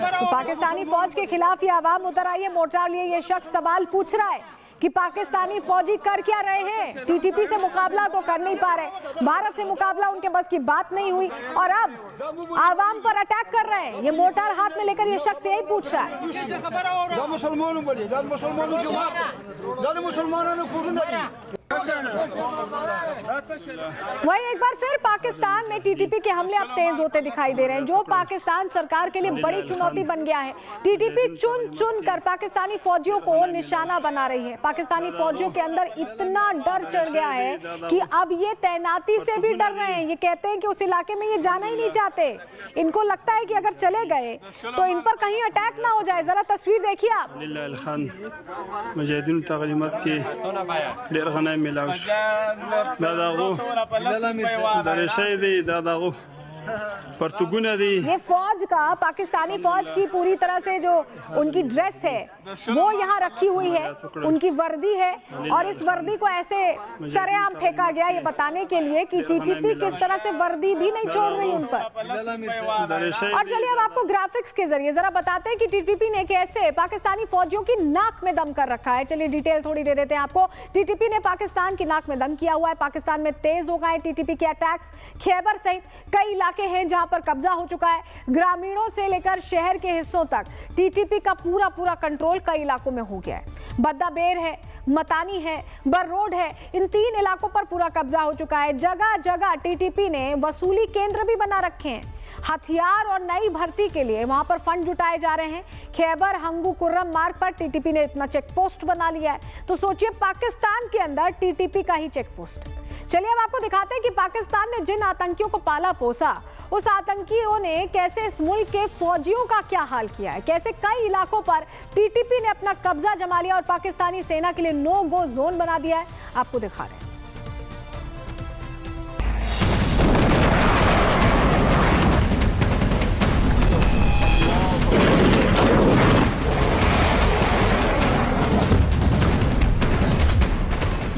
तो पाकिस्तानी फौज के खिलाफ ये आवाम उतर आई है, मोर्चार लिए ये शख्स सवाल पूछ रहा है कि पाकिस्तानी फौजी कर क्या रहे हैं। टीटीपी से मुकाबला तो कर नहीं पा रहे, भारत से मुकाबला उनके बस की बात नहीं हुई और अब आवाम पर अटैक कर रहे हैं। ये मोर्टार हाथ में लेकर ये शख्स यही पूछ रहा है। वही एक बार फिर पाकिस्तान में टीटीपी के हमले अब तेज होते दिखाई दे रहे हैं, जो पाकिस्तान सरकार के लिए बड़ी चुनौती बन गया है। टीटीपी चुन चुन कर पाकिस्तानी फौजियों को निशाना बना रही है। पाकिस्तानी फौजियों के अंदर इतना डर चढ़ गया है कि अब ये तैनाती से भी डर रहे हैं। ये कहते हैं कि उस इलाके में ये जाना ही नहीं चाहते। इनको लगता है कि अगर चले गए तो इन पर कहीं अटैक ना हो जाए। जरा तस्वीर देखिए आप। ये फौज का, पाकिस्तानी फौज की पूरी तरह से जो उनकी ड्रेस है वो यहाँ रखी हुई है, उनकी वर्दी है और इस वर्दी को ऐसे सरेआम फेंका गया ये बताने के लिए कि टीटीपी किस तरह से वर्दी भी नहीं छोड़ रही उन पर। और चलिए अब आपको ग्राफिक्स के जरिए जरा बताते हैं कि टीटीपी ने कैसे पाकिस्तानी फौजियों की नाक में दम कर रखा है। चलिए डिटेल थोड़ी दे देते हैं आपको। टीटीपी ने पाकिस्तान की नाक में दम किया हुआ है। पाकिस्तान में तेज हो गए टीटीपी के अटैक्स। खैबर सहित कई इलाके हैं जहां पर कब्जा हो चुका है। ग्रामीणों से लेकर शहर के हिस्सों तक टीटीपी का पूरा कंट्रोल कई इलाकों में हो गया है। बद्दाबेर है, मतानी है, बर्रोड है, इन 3 इलाकों पर पूरा कब्जा हो चुका है। जगह जगह टीटीपी ने वसूली केंद्र भी बना रखे हैं। हथियार और नई भर्ती के लिए वहां पर फंड जुटाए जा रहे हैं। खैबर हंगू कुर्रम मार्ग पर टीटीपी ने इतना चेक पोस्ट बना लिया है। तो सोचिए पाकिस्तान के अंदर टीटीपी का ही चेक पोस्ट। चलिए अब आपको दिखाते हैं कि पाकिस्तान ने जिन आतंकियों को पाला पोसा, उस आतंकियों ने कैसे इस मुल्क के फौजियों का क्या हाल किया है, कैसे कई इलाकों पर टीटीपी ने अपना कब्जा जमा लिया और पाकिस्तानी सेना के लिए नो गो जोन बना दिया है। आपको दिखा रहे हैं।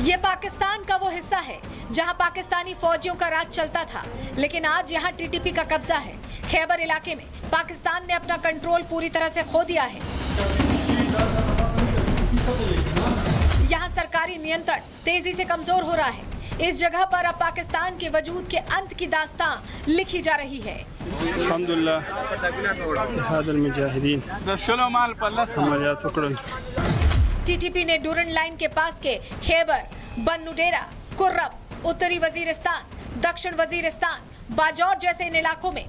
ये पाकिस्तान का वो हिस्सा है जहां पाकिस्तानी फौजियों का राज चलता था, लेकिन आज यहां टीटीपी का कब्जा है। खैबर इलाके में पाकिस्तान ने अपना कंट्रोल पूरी तरह से खो दिया है। यहां सरकारी नियंत्रण तेजी से कमजोर हो रहा है। इस जगह पर अब पाकिस्तान के वजूद के अंत की दास्तां लिखी जा रही है। टीटीपी ने डूरन लाइन के पास के खैबर, बन्नुडेरा, कुर्रम, उत्तरी वजीरिस्तान, दक्षिण वजीरिस्तान, बाजौर जैसे इन इलाकों में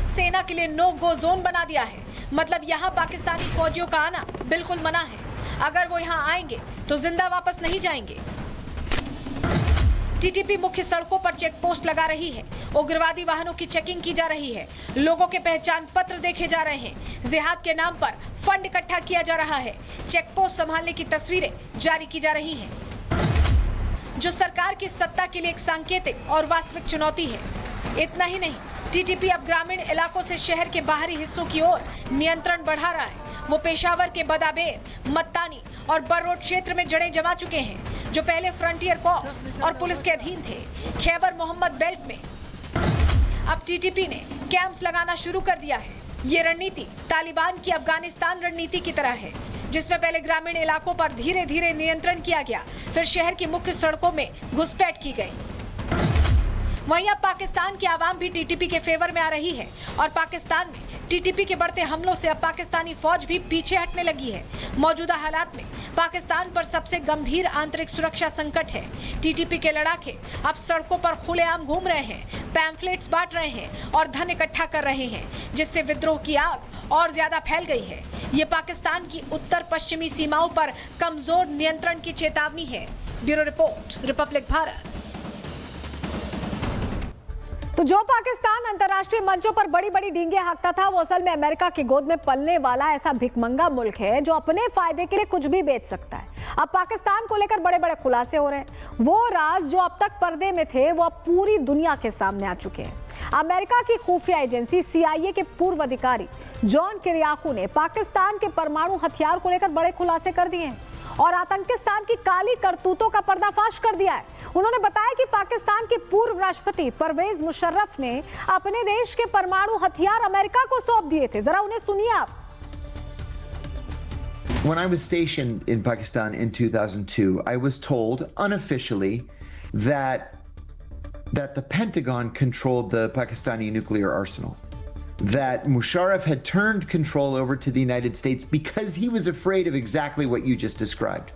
सेना के लिए नो गो जोन बना दिया है। मतलब यहाँ पाकिस्तानी फौजियों का आना बिल्कुल मना है। अगर वो यहाँ आएंगे तो जिंदा वापस नहीं जाएंगे। टीटीपी मुख्य सड़कों पर चेक पोस्ट लगा रही है। उग्रवादी वाहनों की चेकिंग की जा रही है। लोगों के पहचान पत्र देखे जा रहे हैं। जिहाद के नाम पर फंड इकट्ठा किया जा रहा है। चेक पोस्ट संभालने की तस्वीरें जारी की जा रही हैं, जो सरकार की सत्ता के लिए एक सांकेतिक और वास्तविक चुनौती है। इतना ही नहीं, टीटीपी अब ग्रामीण इलाकों से शहर के बाहरी हिस्सों की ओर नियंत्रण बढ़ा रहा है। वो पेशावर के बदाबेर, मत्तानी और बर्रोड क्षेत्र में जड़ें जमा चुके हैं, जो पहले फ्रंटियर कॉर्प्स और पुलिस के अधीन थे। खैबर मोहम्मद बेल्ट में अब टीटीपी ने कैंप्स लगाना शुरू कर दिया है। ये रणनीति तालिबान की अफगानिस्तान रणनीति की तरह है, जिसमें पहले ग्रामीण इलाकों पर धीरे धीरे नियंत्रण किया गया, फिर शहर की मुख्य सड़कों में घुसपैठ की गई। वहीं अब पाकिस्तान की आवाम भी टीटीपी के फेवर में आ रही है और पाकिस्तान में टीटीपी के बढ़ते हमलों से अब पाकिस्तानी फौज भी पीछे हटने लगी है। मौजूदा हालात में पाकिस्तान पर सबसे गंभीर आंतरिक सुरक्षा संकट है। टीटीपी के लड़ाके अब सड़कों पर खुलेआम घूम रहे हैं, पैम्फलेट्स बांट रहे हैं और धन इकट्ठा कर रहे हैं, जिससे विद्रोह की आग और ज्यादा फैल गई है। ये पाकिस्तान की उत्तर पश्चिमी सीमाओं पर कमजोर नियंत्रण की चेतावनी है। Bureau report, Republic Bharat. तो जो पाकिस्तान अंतर्राष्ट्रीय मंचों पर बड़ी बड़ी डींगे हाँकता था, वो असल में अमेरिका की गोद में पलने वाला ऐसा भिखमंगा मुल्क है जो अपने फायदे के लिए कुछ भी बेच सकता है। अब पाकिस्तान को लेकर बड़े बड़े खुलासे हो रहे हैं। वो राज जो अब तक पर्दे में थे, वो अब पूरी दुनिया के सामने आ चुके हैं। अमेरिका की खुफिया एजेंसी CIA के पूर्व अधिकारी जॉन किरियाकू ने पाकिस्तान के परमाणु हथियार को लेकर बड़े खुलासे कर दिए हैं और आतंकिस्तान की काली करतूतों का पर्दाफाश कर दिया है। उन्होंने बताया कि पाकिस्तान के पूर्व राष्ट्रपति परवेज मुशर्रफ ने अपने देश के परमाणु हथियार अमेरिका को सौंप दिए थे। जरा उन्हें सुनिए आप। When I was stationed in Pakistan in 2002, I was told unofficially that the Pentagon controlled the Pakistani nuclear arsenal. That Musharraf had turned control over to the United States because he was afraid of exactly what you just described.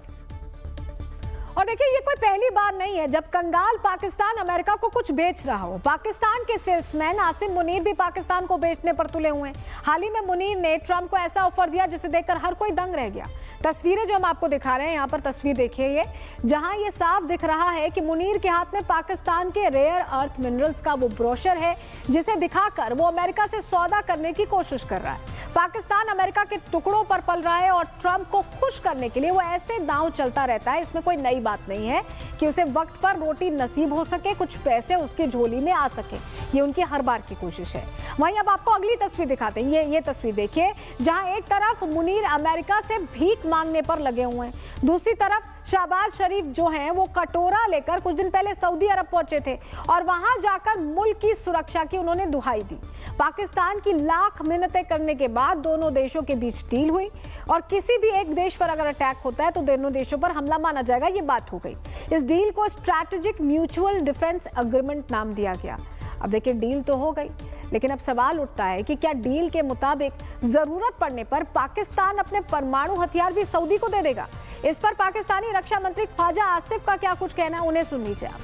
और देखिए, ये कोई पहली बार नहीं है जब कंगाल Pakistan America को कुछ बेच रहा हो। पाकिस्तान के सेल्समैन आसिम मुनीर भी पाकिस्तान को बेचने पर तुले हुए हैं। हाल ही में मुनीर ने ट्रंप को ऐसा ऑफर दिया जिसे देखकर हर कोई दंग रह गया। तस्वीरें जो हम आपको दिखा रहे हैं, यहाँ पर तस्वीर देखिए ये, जहां ये साफ दिख रहा है कि मुनीर के हाथ में पाकिस्तान के रेयर अर्थ मिनरल्स का वो ब्रोशर है जिसे दिखाकर वो अमेरिका से सौदा करने की कोशिश कर रहा है। पाकिस्तान अमेरिका के टुकड़ों पर पल रहा है और ट्रंप को खुश करने के लिए वो ऐसे दांव चलता रहता है। इसमें कोई नई बात नहीं है कि उसे वक्त पर रोटी नसीब हो सके, कुछ पैसे उसकी झोली में आ सके। ये उनकी हर बार की कोशिश है। वहीं अब आपको अगली तस्वीर दिखाते हैं। ये तस्वीर देखिए, जहां एक तरफ मुनीर अमेरिका से भीख मांगने पर लगे हुए हैं, दूसरी तरफ शहबाज शरीफ जो हैं वो कटोरा लेकर कुछ दिन पहले सऊदी अरब पहुंचे थे और वहां जाकर मुल्क की सुरक्षा की उन्होंने दुहाई दी। पाकिस्तान की लाख मिन्नतें करने के बाद दोनों देशों के बीच डील हुई और किसी भी एक देश पर अगर अटैक होता है तो दोनों देशों पर हमला माना जाएगा। ये बात हो गई। इस डील को स्ट्रैटेजिक म्यूचुअल डिफेंस एग्रीमेंट नाम दिया गया। अब देखिए, डील तो हो गई, लेकिन अब सवाल उठता है कि क्या डील के मुताबिक जरूरत पड़ने पर पाकिस्तान अपने परमाणु हथियार भी सऊदी को दे देगा? इस पर पाकिस्तानी रक्षा मंत्री ख्वाजा आसिफ का क्या कुछ कहना है, उन्हें सुन लीजिए आप।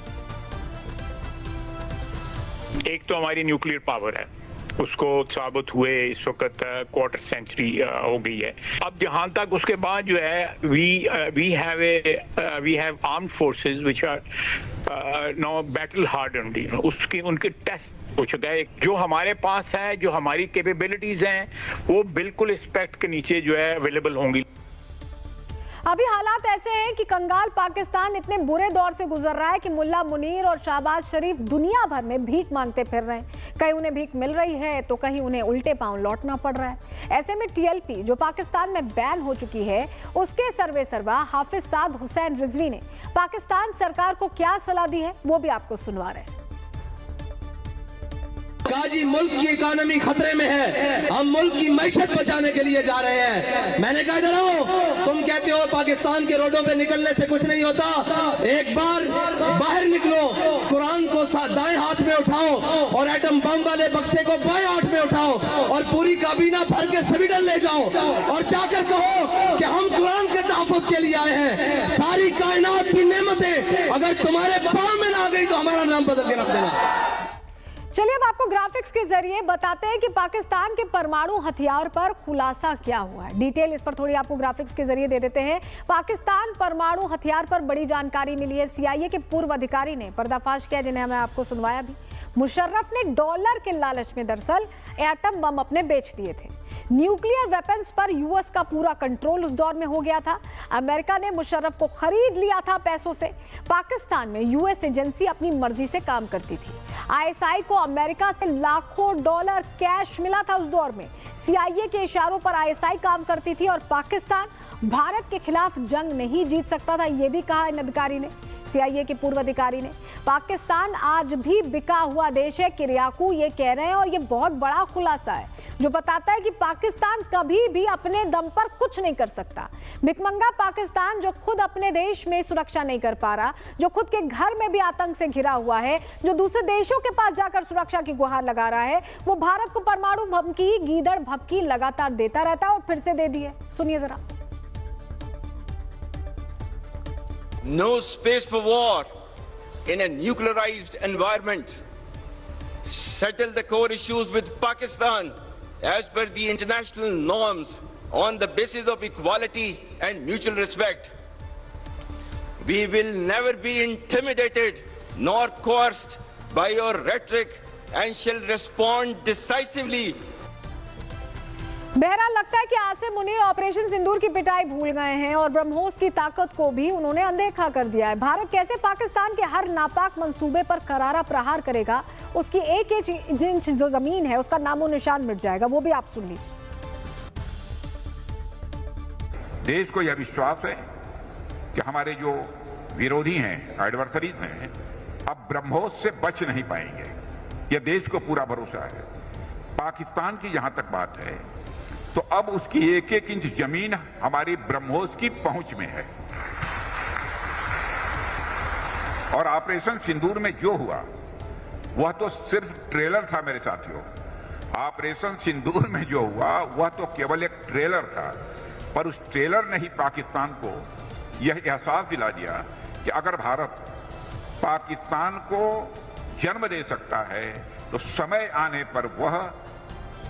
एक तो हमारी न्यूक्लियर पावर है, उसको साबित हुए इस वक्त क्वार्टर सेंचुरी हो गई है। अब जहां तक उसके बाद जो है we have armed forces which are now battle hardened, उसकी उनके टेस्ट हो चुका है। जो हमारे पास है, जो हमारी कैपेबिलिटीज हैं, वो बिल्कुल स्पेक्ट के नीचे जो है अवेलेबल होंगी। अभी हालात ऐसे हैं कि कंगाल पाकिस्तान इतने बुरे दौर से गुजर रहा है कि मुल्ला मुनीर और शहबाज शरीफ दुनिया भर में भीख मांगते फिर रहे हैं। कहीं उन्हें भीख मिल रही है तो कहीं उन्हें उल्टे पांव लौटना पड़ रहा है। ऐसे में TLP जो पाकिस्तान में बैन हो चुकी है, उसके सर्वे सर्वा हाफिज साद हुसैन रिजवी ने पाकिस्तान सरकार को क्या सलाह दी है, वो भी आपको सुनवा रहे हैं। काजी मुल्क की इकोनॉमी खतरे में है, हम मुल्क की मैशत बचाने के लिए जा रहे हैं। मैंने कहा इधर आओ, तुम कहते हो पाकिस्तान के रोडों पे निकलने से कुछ नहीं होता, एक बार बाहर निकलो, कुरान को दाएं हाथ में उठाओ और एटम बम वाले बक्से को बाएं हाथ में उठाओ और पूरी काबीना भर के स्वीडन ले जाओ और जाकर कहो कि हम कुरान के तहफ़्फ़ुज़ के लिए आए हैं। सारी कायनात की नेमतें अगर तुम्हारे पाँव में ना आ गई तो हमारा नाम बदल के रख देना। चलिए अब आपको ग्राफिक्स के जरिए बताते हैं कि पाकिस्तान के परमाणु हथियार पर खुलासा क्या हुआ है। डिटेल इस पर थोड़ी आपको ग्राफिक्स के जरिए दे देते हैं। पाकिस्तान परमाणु हथियार पर बड़ी जानकारी मिली है। CIA के पूर्व अधिकारी ने पर्दाफाश किया, जिन्हें मैं आपको सुनवाया भी। मुशर्रफ ने डॉलर के लालच में दरअसल एटम बम अपने बेच दिए थे। न्यूक्लियर वेपन्स पर US का पूरा कंट्रोल उस दौर में हो गया था। अमेरिका ने मुशर्रफ को खरीद लिया था पैसों से। पाकिस्तान में US एजेंसी अपनी मर्जी से काम करती थी। ISI को अमेरिका से लाखों डॉलर कैश मिला था उस दौर में। CIA के इशारों पर ISI काम करती थी और पाकिस्तान भारत के खिलाफ जंग नहीं जीत सकता था, यह भी कहा इन अधिकारी ने, CIA के पूर्व अधिकारी ने। पाकिस्तान आज भी बिका हुआ देश है, किरियाकू ये कह रहे हैं, और ये बहुत बड़ा खुलासा है। जो बताता है कि पाकिस्तान कभी भी अपने दम पर कुछ नहीं कर सकता। भिखमंगा पाकिस्तान जो खुद अपने देश में सुरक्षा नहीं कर पा रहा, जो खुद के घर में भी आतंक से घिरा हुआ है, जो दूसरे देशों के पास जाकर सुरक्षा की गुहार लगा रहा है, वो भारत को परमाणु धमकी, गीदड़ भभकी लगातार देता रहता है और फिर से दे दी है। सुनिए जरा। No space for war in a nuclearized environment. Settle the core issues with Pakistan as per the international norms on the basis of equality and mutual respect. We will never be intimidated nor coerced by your rhetoric and shall respond decisively. बहरहाल लगता है कि Asim Munir operation सिंदूर की पिटाई भूल गए हैं और ब्रह्मोस की ताकत को भी उन्होंने अनदेखा कर दिया है। भारत कैसे पाकिस्तान के हर नापाक मंसूबे पर करारा प्रहार करेगा, उसकी एक इंच जो जमीन है उसका नामो निशान मिट जाएगा। वो भी आप सुन लीजिए। देश को यह विश्वास है कि हमारे जो विरोधी हैं, एडवर्सरीज हैं, अब ब्रह्मोस से बच नहीं पाएंगे। यह देश को पूरा भरोसा है। पाकिस्तान की जहां तक बात है तो अब उसकी एक एक इंच जमीन हमारी ब्रह्मोस की पहुंच में है। और ऑपरेशन सिंदूर में जो हुआ वह तो सिर्फ ट्रेलर था मेरे साथियों। ऑपरेशन सिंदूर में जो हुआ वह तो केवल एक ट्रेलर था, पर उस ट्रेलर ने ही पाकिस्तान को यह एहसास दिला दिया कि अगर भारत पाकिस्तान को जन्म दे सकता है तो समय आने पर वह,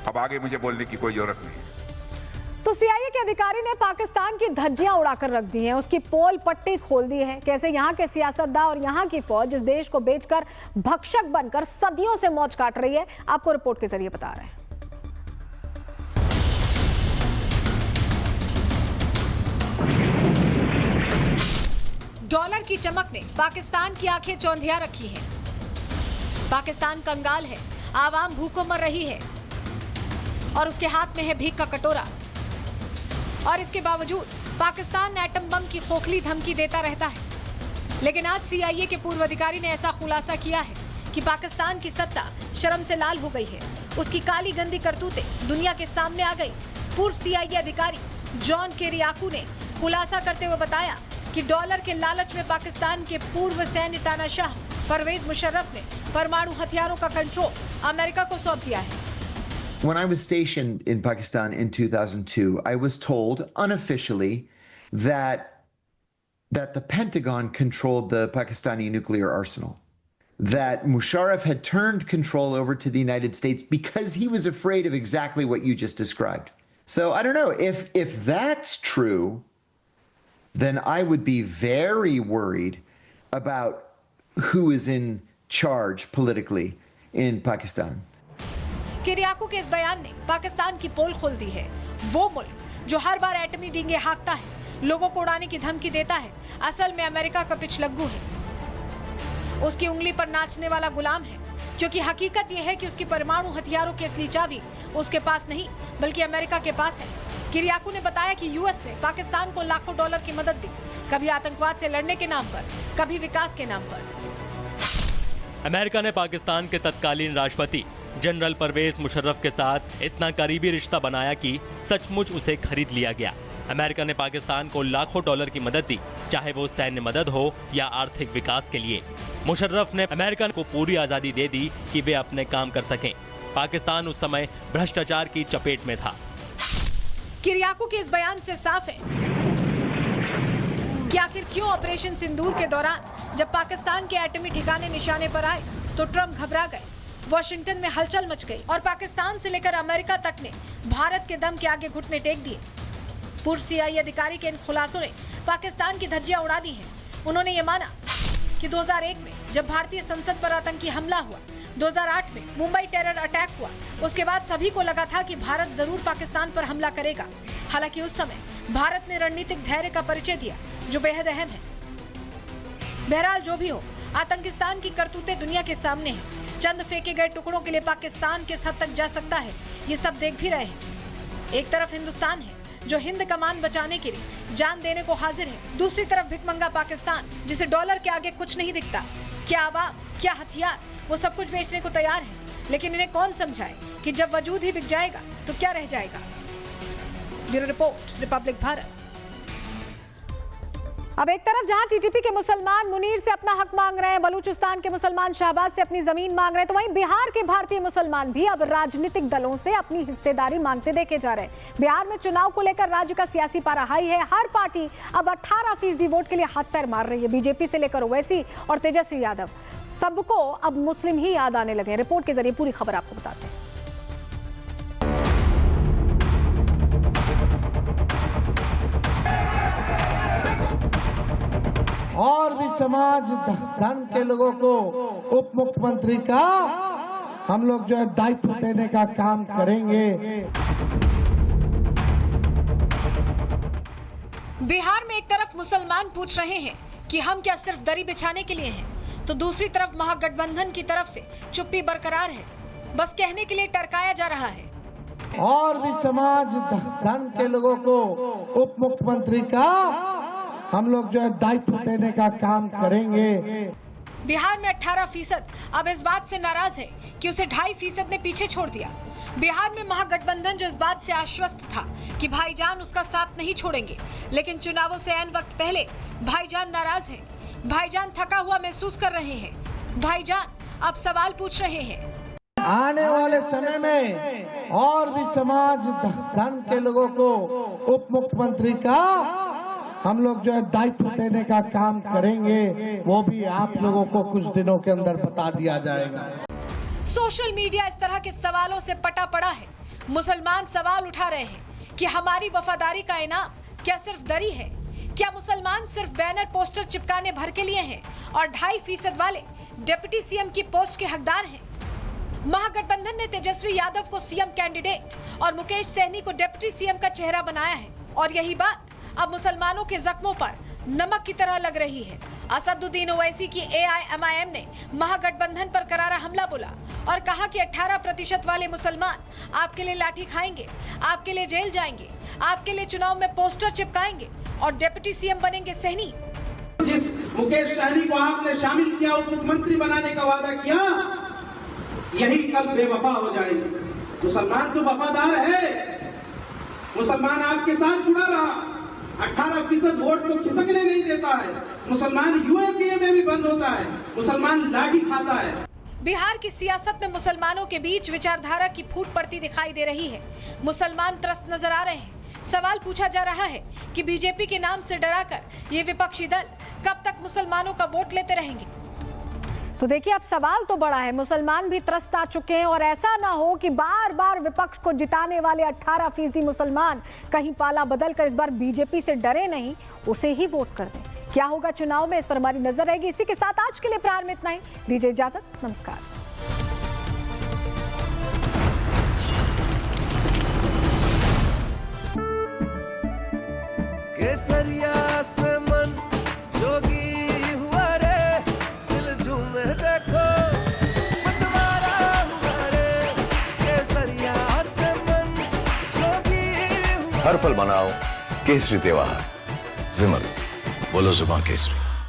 अब आगे मुझे बोलने की कोई जरूरत नहीं। तो सीआईए के अधिकारी ने पाकिस्तान की धज्जियां उड़ाकर रख दी हैं, उसकी पोल पट्टी खोल दी है। कैसे यहां के सियासतदान और यहां की फौज इस देश को बेचकर भक्षक बनकर सदियों से मौज काट रही है, आपको रिपोर्ट के जरिए बता रहे हैं। डॉलर की चमक ने पाकिस्तान की आंखें चौंधिया रखी हैं। पाकिस्तान कंगाल है, आवाम भूखों मर रही है और उसके हाथ में है भीख का कटोरा। और इसके बावजूद पाकिस्तान एटम बम की खोखली धमकी देता रहता है। लेकिन आज सीआईए के पूर्व अधिकारी ने ऐसा खुलासा किया है कि पाकिस्तान की सत्ता शर्म से लाल हो गई है, उसकी काली गंदी करतूतें दुनिया के सामने आ गई। पूर्व सीआईए अधिकारी जॉन किरियाकू ने खुलासा करते हुए बताया कि डॉलर के लालच में पाकिस्तान के पूर्व सैन्य तानाशाह परवेज मुशर्रफ ने परमाणु हथियारों का कंट्रोल अमेरिका को सौंप दिया है। When I was stationed in Pakistan in 2002, I was told unofficially that the Pentagon controlled the Pakistani nuclear arsenal. That Musharraf had turned control over to the United States because he was afraid of exactly what you just described. So I don't know, if that's true, then I would be very worried about who is in charge politically in Pakistan. Kiriakou के इस बयान ने पाकिस्तान की पोल खोल दी है। वो मुल्क जो हर बार एटमी डींगे हाँकता है, लोगों को उड़ाने की धमकी देता है, असल में अमेरिका का पिछलग्गू है, उसकी उंगली पर नाचने वाला गुलाम है। क्योंकि हकीकत यह है कि उसकी परमाणु हथियारों की असली चाबी उसके पास नहीं बल्कि अमेरिका के पास है। किरियाकू ने बताया कि यूएस ने पाकिस्तान को लाखों डॉलर की मदद दी, कभी आतंकवाद से लड़ने के नाम पर, कभी विकास के नाम पर। अमेरिका ने पाकिस्तान के तत्कालीन राष्ट्रपति जनरल परवेज मुशर्रफ के साथ इतना करीबी रिश्ता बनाया कि सचमुच उसे खरीद लिया गया। अमेरिका ने पाकिस्तान को लाखों डॉलर की मदद दी, चाहे वो सैन्य मदद हो या आर्थिक विकास के लिए। मुशर्रफ ने अमेरिका को पूरी आजादी दे दी कि वे अपने काम कर सकें। पाकिस्तान उस समय भ्रष्टाचार की चपेट में था। किरियाकू के इस बयान से साफ है कि आखिर क्यों ऑपरेशन सिंदूर के दौरान जब पाकिस्तान के एटमी ठिकाने निशाने पर आए तो ट्रंप घबरा गए, वॉशिंगटन में हलचल मच गई और पाकिस्तान से लेकर अमेरिका तक ने भारत के दम के आगे घुटने टेक दिए। पूर्व सीआईए अधिकारी के इन खुलासों ने पाकिस्तान की धज्जियां उड़ा दी हैं। उन्होंने ये माना कि 2001 में जब भारतीय संसद पर आतंकी हमला हुआ, 2008 में मुंबई टेरर अटैक हुआ, उसके बाद सभी को लगा था कि भारत जरूर पाकिस्तान पर हमला करेगा। हालांकि उस समय भारत ने रणनीतिक धैर्य का परिचय दिया जो बेहद अहम है। बहरहाल जो भी हो, आतंकिस्तान की करतूतें दुनिया के सामने हैं। चंद फेंके गए टुकड़ों के लिए पाकिस्तान किस हद तक जा सकता है, ये सब देख भी रहे हैं। एक तरफ हिंदुस्तान है जो हिंद कमान बचाने के लिए जान देने को हाजिर है, दूसरी तरफ भिखमंगा पाकिस्तान जिसे डॉलर के आगे कुछ नहीं दिखता। क्या आवाम, क्या हथियार, वो सब कुछ बेचने को तैयार है। लेकिन इन्हें कौन समझाए कि जब वजूद ही बिक जाएगा तो क्या रह जाएगा। Bureau report, Republic Bharat. अब एक तरफ जहां टीटीपी के मुसलमान मुनीर से अपना हक मांग रहे हैं, बलूचिस्तान के मुसलमान शहबाज से अपनी जमीन मांग रहे हैं, तो वहीं बिहार के भारतीय मुसलमान भी अब राजनीतिक दलों से अपनी हिस्सेदारी मांगते देखे जा रहे हैं। बिहार में चुनाव को लेकर राज्य का सियासी पारा हाई है। हर पार्टी अब 18% वोट के लिए हाथ पैर मार रही है। बीजेपी से लेकर ओवैसी और तेजस्वी यादव, सबको अब मुस्लिम ही याद आने लगे। रिपोर्ट के जरिए पूरी खबर आपको बताते हैं। और भी समाज धन के लोगों को उप मुख्यमंत्री का हम लोग जो है दायित्व देने का काम करेंगे। बिहार में एक तरफ मुसलमान पूछ रहे हैं कि हम क्या सिर्फ दरी बिछाने के लिए हैं, तो दूसरी तरफ महागठबंधन की तरफ से चुप्पी बरकरार है, बस कहने के लिए टरकाया जा रहा है। और भी समाज धन के लोगों को उप मुख्यमंत्री का हम लोग जो है दायित्व देने का काम करेंगे। बिहार में 18% अब इस बात से नाराज है कि उसे 2.5% ने पीछे छोड़ दिया। बिहार में महागठबंधन जो इस बात से आश्वस्त था कि भाईजान उसका साथ नहीं छोड़ेंगे, लेकिन चुनावों से ऐन वक्त पहले भाईजान नाराज है। भाईजान थका हुआ महसूस कर रहे हैं। भाईजान अब सवाल पूछ रहे हैं। आने वाले समय में और भी समाज धन के लोगों को उप मुख्यमंत्री का हम लोग जो है दायित्व देने का काम करेंगे, वो भी आप लोगों को कुछ दिनों के अंदर बता दिया जाएगा। सोशल मीडिया इस तरह के सवालों से पटा पड़ा है। मुसलमान सवाल उठा रहे हैं कि हमारी वफादारी का इनाम क्या सिर्फ दरी है? क्या मुसलमान सिर्फ बैनर पोस्टर चिपकाने भर के लिए हैं और 2.5% वाले डिप्टी सीएम की पोस्ट के हकदार हैं? महागठबंधन ने तेजस्वी यादव को सीएम कैंडिडेट और मुकेश सहनी को डिप्टी सीएम का चेहरा बनाया है, और यही बात अब मुसलमानों के जख्मों पर नमक की तरह लग रही है। असदुद्दीन ओवैसी की AIMIM ने महागठबंधन पर करारा हमला बोला और कहा कि 18% वाले मुसलमान आपके लिए लाठी खाएंगे, आपके लिए जेल जाएंगे, आपके लिए चुनाव में पोस्टर चिपकाएंगे और डिप्टी सीएम बनेंगे सहनी। जिस मुकेश सहनी को आपने शामिल किया, उप मुख्यमंत्री बनाने का वादा किया, यही कल बेवफा हो जाएगी। मुसलमान तो वफादार है, मुसलमान आपके साथ जुड़ा रहा। 18% वोट तो खिसकने नहीं देता है। मुसलमान UAPA में भी बंद होता है, मुसलमान लाठी खाता है। बिहार की सियासत में मुसलमानों के बीच विचारधारा की फूट पड़ती दिखाई दे रही है। मुसलमान त्रस्त नजर आ रहे हैं। सवाल पूछा जा रहा है कि बीजेपी के नाम से डराकर ये विपक्षी दल कब तक मुसलमानों का वोट लेते रहेंगे। तो देखिए, अब सवाल तो बड़ा है। मुसलमान भी त्रस्त आ चुके हैं और ऐसा ना हो कि बार बार विपक्ष को जिताने वाले 18% मुसलमान कहीं पाला बदलकर इस बार बीजेपी से डरे नहीं, उसे ही वोट कर दें। क्या होगा चुनाव में, इस पर हमारी नजर रहेगी। इसी के साथ आज के लिए प्रहार में इतना ही। दीजिए इजाजत, नमस्कार। केसरिया से मन जोगी हर पल मनाओ केसरी त्योहार। विमल, बोलो जुबान केसरी।